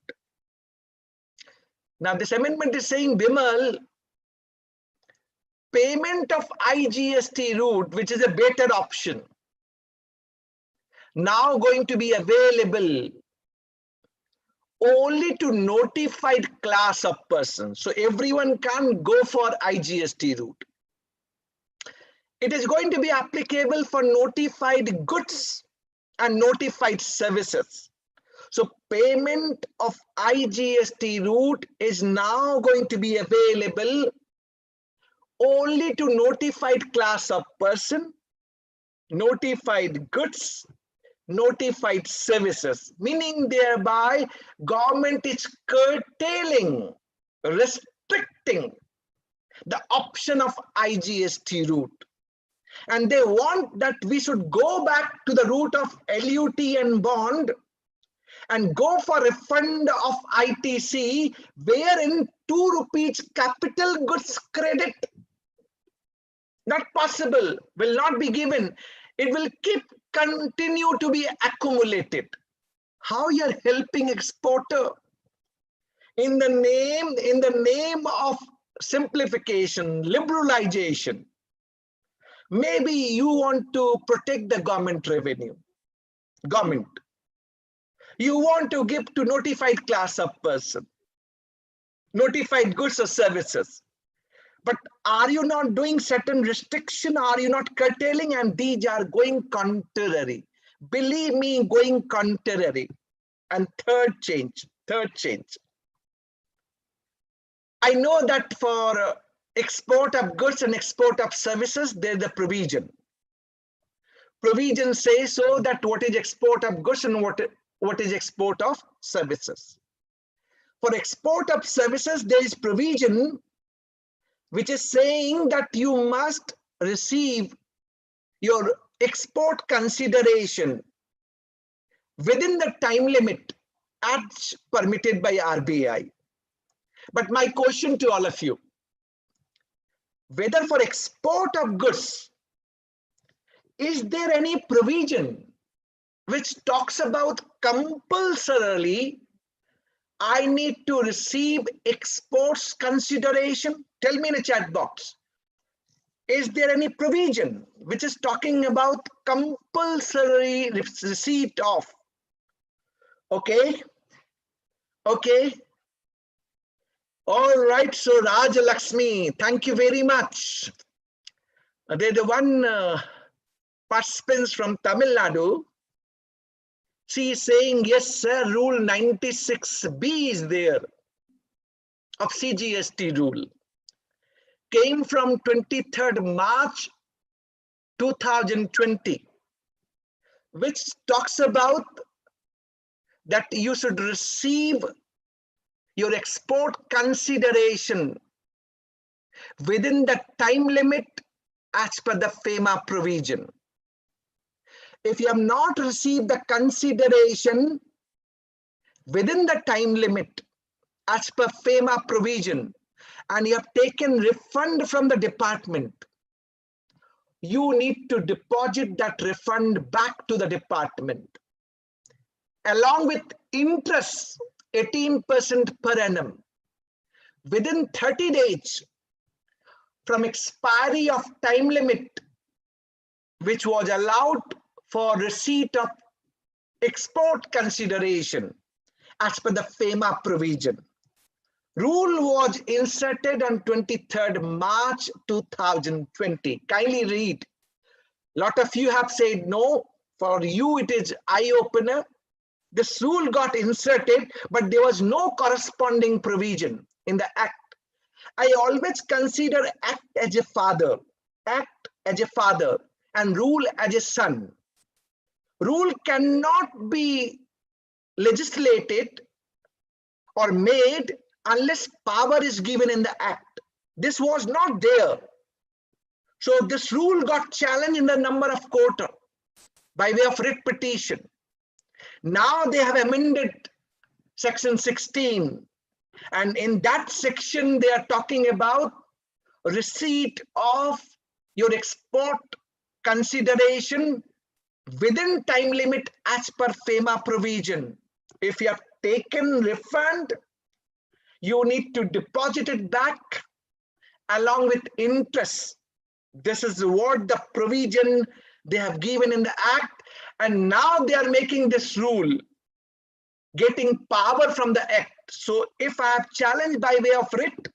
Now, this amendment is saying, Bimal, payment of IGST route, which is a better option, now going to be available only to notified class of persons. So everyone can go for IGST route. It is going to be applicable for notified goods and notified services. So payment of IGST route is now going to be available only to notified class of person, notified goods, notified services, meaning thereby government is curtailing, restricting the option of IGST route. And they want that we should go back to the route of LUT and bond and go for refund of ITC, wherein 2 rupees capital goods credit, not possible, will not be given. It will continue to be accumulated. How you are helping exporter? In the name of simplification, liberalization. Maybe you want to protect the government revenue. Government. You want to give to notified class of person, notified goods or services. But are you not doing certain restriction? Are you not curtailing? And these are going contrary. Believe me, going contrary. And third change. I know that for export of goods and export of services, there's a provision. Provision says so that what is export of goods and what is export of services. For export of services, there is provision which is saying that you must receive your export consideration within the time limit as permitted by RBI. But my question to all of you, whether for export of goods, is there any provision which talks about compulsorily I need to receive exports consideration? Tell me in a chat box. Is there any provision which is talking about compulsory receipt of? Okay. All right. So Raj Lakshmi, thank you very much. There's the one participant from Tamil Nadu. She is saying, yes, sir, rule 96B is there of CGST rule. Came from 23rd March 2020, which talks about that you should receive your export consideration within the time limit as per the FEMA provision. If you have not received the consideration within the time limit as per FEMA provision, and you have taken refund from the department, you need to deposit that refund back to the department, along with interest, 18% per annum, within 30 days from expiry of time limit, which was allowed for receipt of export consideration as per the FEMA provision. Rule was inserted on 23rd March 2020. Kindly read. A lot of you have said no, For you, it is eye-opener. This rule got inserted, but there was no corresponding provision in the Act. I always consider Act as a father, and rule as a son. Rule cannot be legislated or made unless power is given in the Act. This was not there. So this rule got challenged in the number of quarter by way of writ petition. Now they have amended section 16, and in that section they are talking about receipt of your export consideration within time limit as per FEMA provision. If you have taken refund, you need to deposit it back along with interest. This is what the provision they have given in the Act, and now they are making this rule, getting power from the Act. So if I have challenged by way of writ,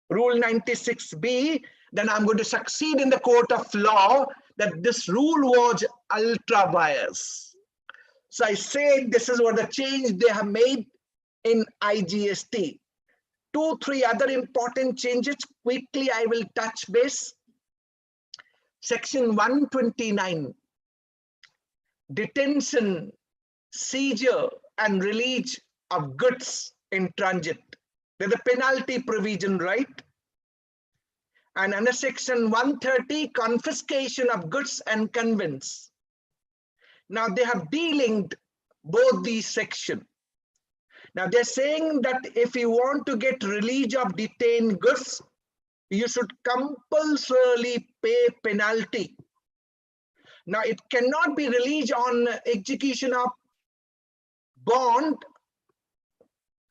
Rule 96B, then I'm going to succeed in the court of law that this rule was ultra vires. So I say this is what the change they have made in IGST. 2-3 other important changes, quickly I will touch base. Section 129, detention, seizure and release of goods in transit. There's a penalty provision, right? And under section 130, confiscation of goods and conveyance. Now they have delinked both these sections. Now they're saying that if you want to get release of detained goods, you should compulsorily pay penalty. Now it cannot be released on execution of bond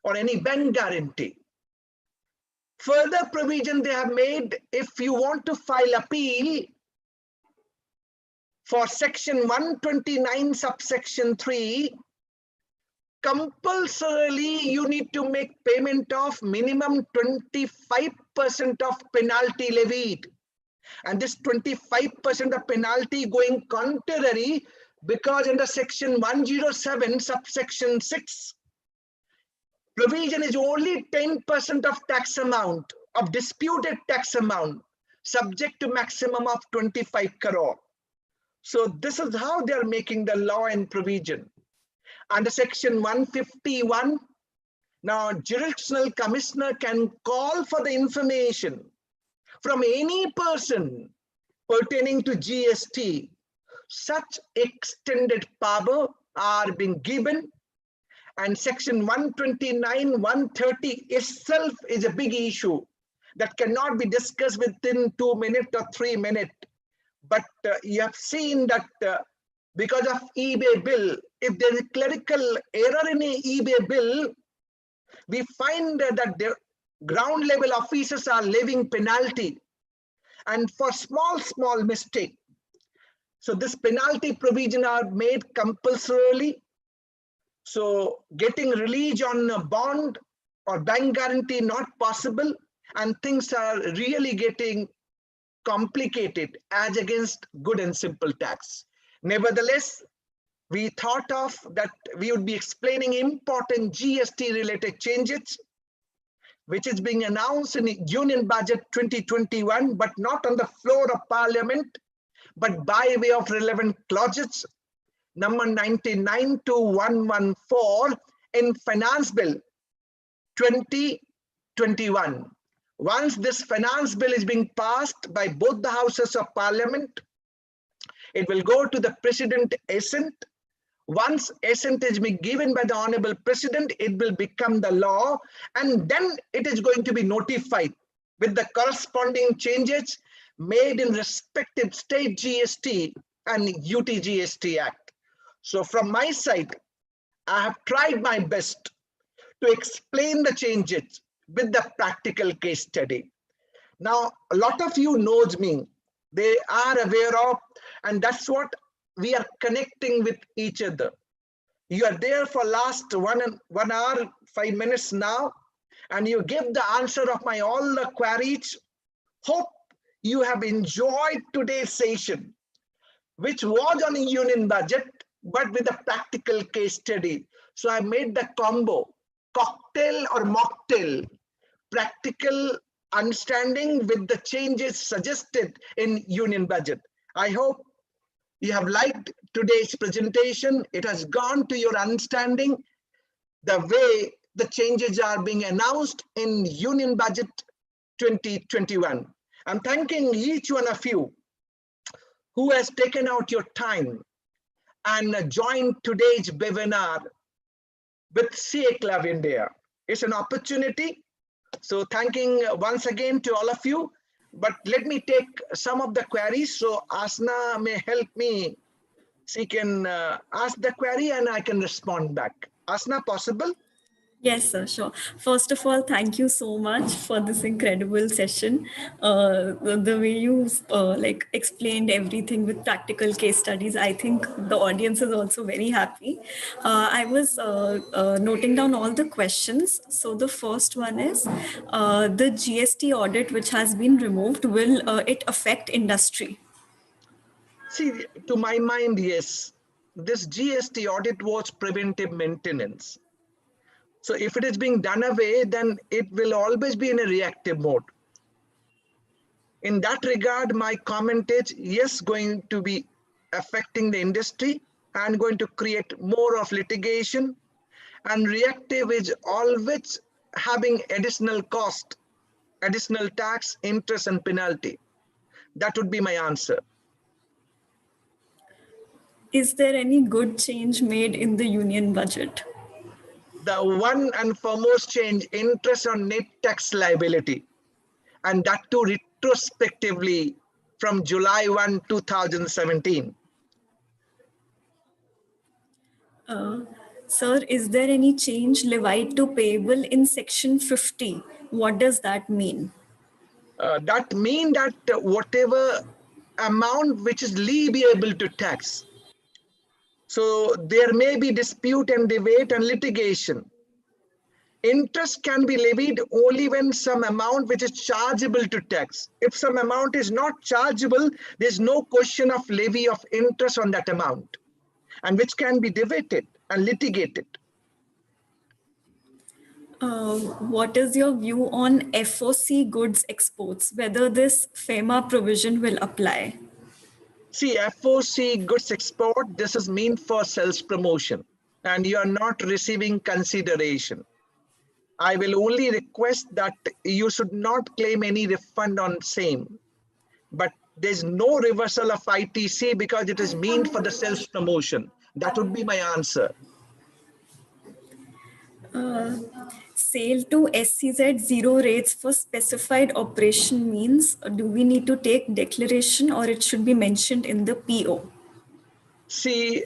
or any bank guarantee. Further provision they have made, if you want to file appeal for section 129 subsection 3, compulsorily you need to make payment of minimum 25% of penalty levied, and this 25% of penalty going contrary, because under section 107 subsection 6 provision is only 10% of tax amount, of disputed tax amount, subject to maximum of 25 crore. So this is how they are making the law and provision. Under section 151, now jurisdictional commissioner can call for the information from any person pertaining to GST. Such extended power are being given, and section 129, 130 itself is a big issue that cannot be discussed within 2 minutes or 3 minutes. But you have seen that because of eBay bill, if there is a clerical error in a eBay bill, we find that the ground level officers are levying penalty, and for small mistake. So this penalty provision are made compulsorily. So getting release on a bond or bank guarantee not possible, and things are really getting complicated as against good and simple tax. Nevertheless, we thought of that we would be explaining important GST related changes, which is being announced in the Union Budget 2021, but not on the floor of Parliament, but by way of relevant clauses, number 99 to 114 in Finance Bill 2021. Once this finance bill is being passed by both the houses of Parliament, it will go to the President assent. Once assent is being given by the Honorable President, it will become the law, and then it is going to be notified with the corresponding changes made in respective state GST and UT GST Act. So from my side, I have tried my best to explain the changes with the practical case study. Now, a lot of you knows me, they are aware of, and that's what we are connecting with each other. You are there for last 1 hour, 5 minutes now, and you give the answer of my all the queries. Hope you have enjoyed today's session. which was on a union budget, but with a practical case study. So I made the combo, cocktail or mocktail, practical understanding with the changes suggested in union budget. I hope you have liked today's presentation. It has gone to your understanding the way the changes are being announced in Union Budget 2021. I'm thanking each one of you who has taken out your time and joined today's webinar with CA Club India. It's an opportunity. So thanking once again to all of you. But let me take some of the queries. So Asna may help me. She can ask the query and I can respond back. Asna, possible? Yes, sir, sure. First of all, thank you so much for this incredible session. The way you explained everything with practical case studies, I think the audience is also very happy. I was noting down all the questions. So the first one is the GST audit which has been removed, will it affect industry? See, to my mind, yes. This GST audit was preventive maintenance. So if it is being done away, then it will always be in a reactive mode. In that regard, my comment is, yes, going to be affecting the industry and going to create more of litigation. And reactive is always having additional cost, additional tax, interest, and penalty. That would be my answer. Is there any good change made in the union budget? The one and foremost change, interest on net tax liability, and that too retrospectively from July 1, 2017. Sir, is there any change levied to payable in section 50? What does that mean? That means that whatever amount which is leviable to tax. So there may be dispute and debate and litigation. Interest can be levied only when some amount which is chargeable to tax. If some amount is not chargeable, there's no question of levy of interest on that amount, and which can be debated and litigated. What is your view on FOC goods exports, whether this FEMA provision will apply? See, FOC goods export, this is meant for sales promotion, and you are not receiving consideration. I will only request that you should not claim any refund on same, but there's no reversal of ITC because it is meant for the sales promotion. That would be my answer. Sale to SCZ zero rates for specified operation means, do we need to take declaration or it should be mentioned in the PO? See,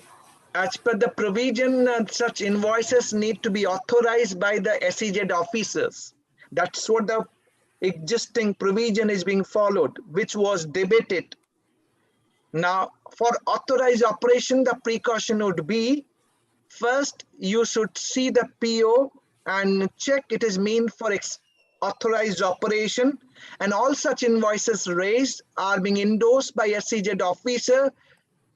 as per the provision, such invoices need to be authorized by the SEZ officers. That's what the existing provision is being followed, which was debated. Now, for authorized operation, the precaution would be, first, you should see the PO and check it is meant for authorized operation, and all such invoices raised are being endorsed by SEZ officer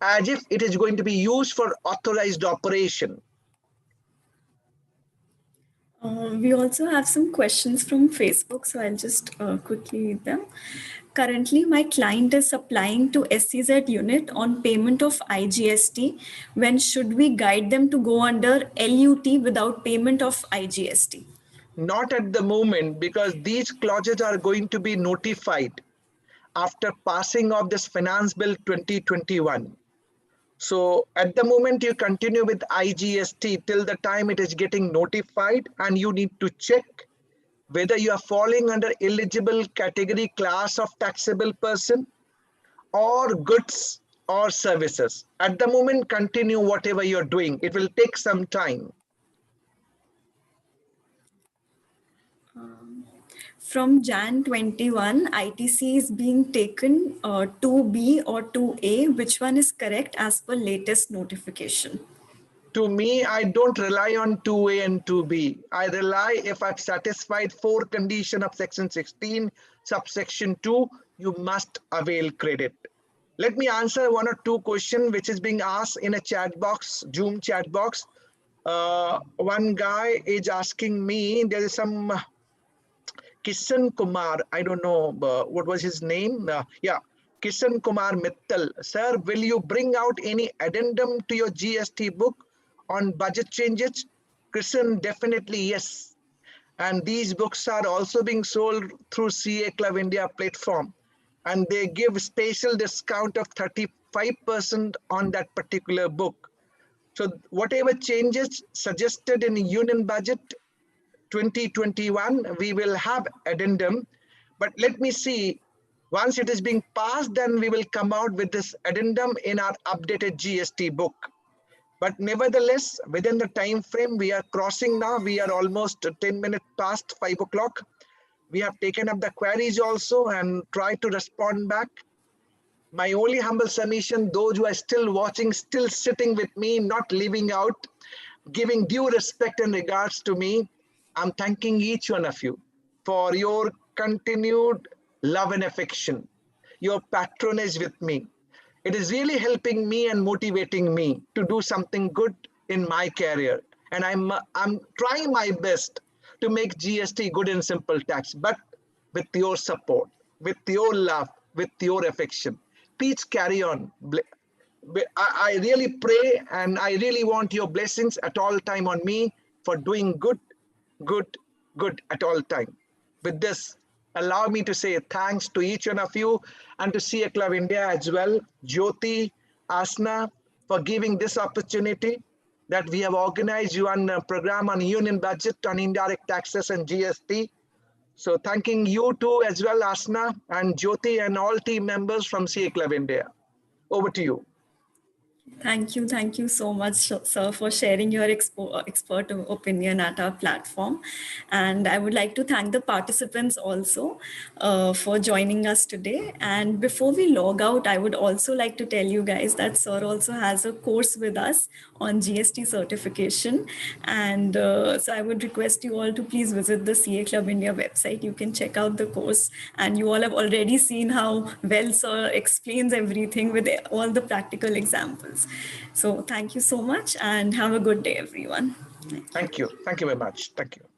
as if it is going to be used for authorized operation. We also have some questions from Facebook, so I'll just quickly read them. Currently, my client is supplying to SCZ unit on payment of IGST. When should we guide them to go under LUT without payment of IGST? Not at the moment, because these clauses are going to be notified after passing of this Finance Bill 2021. So at the moment, you continue with IGST till the time it is getting notified, and you need to check whether you are falling under eligible category class of taxable person or goods or services. At the moment, continue whatever you're doing. It will take some time. From Jan 21, ITC is being taken 2B or 2A. Which one is correct as per latest notification? To me, I don't rely on 2A and 2B. I rely if I've satisfied 4 conditions of section 16, subsection 2, you must avail credit. Let me answer one or two questions which is being asked in a chat box, Zoom chat box. One guy is asking me, there is some Kishan Kumar, I don't know what was his name. Yeah, Kishan Kumar Mittal. Sir, will you bring out any addendum to your GST book on budget changes? Kishan, definitely yes. And these books are also being sold through CA Club India platform. And they give special discount of 35% on that particular book. So whatever changes suggested in Union Budget 2021, we will have addendum. But let me see, once it is being passed, then we will come out with this addendum in our updated GST book. But nevertheless, within the time frame we are crossing now, we are almost 10 minutes past 5 o'clock. We have taken up the queries also and tried to respond back. My only humble submission, those who are still watching, still sitting with me, not leaving out, giving due respect and regards to me, I'm thanking each one of you for your continued love and affection, your patronage with me. It is really helping me and motivating me to do something good in my career. And I'm trying my best to make GST good and simple tax, but with your support, with your love, with your affection. Please carry on. I really pray and I really want your blessings at all time on me for doing good at all time. With this, allow me to say thanks to each one of you and to CA Club India as well, Jyoti, Asna, for giving this opportunity that we have organized you on a program on Union Budget on indirect taxes and GST. So thanking you too as well, Asna and Jyoti and all team members from CA Club India. Over to you. Thank you so much, sir, for sharing your expert opinion at our platform. And I would like to thank the participants also for joining us today. And before we log out, I would also like to tell you guys that sir also has a course with us on GST certification. And so I would request you all to please visit the CA Club India website. You can check out the course, and you all have already seen how well sir explains everything with all the practical examples. So thank you so much and have a good day, everyone. Thank you. Thank you very much. Thank you.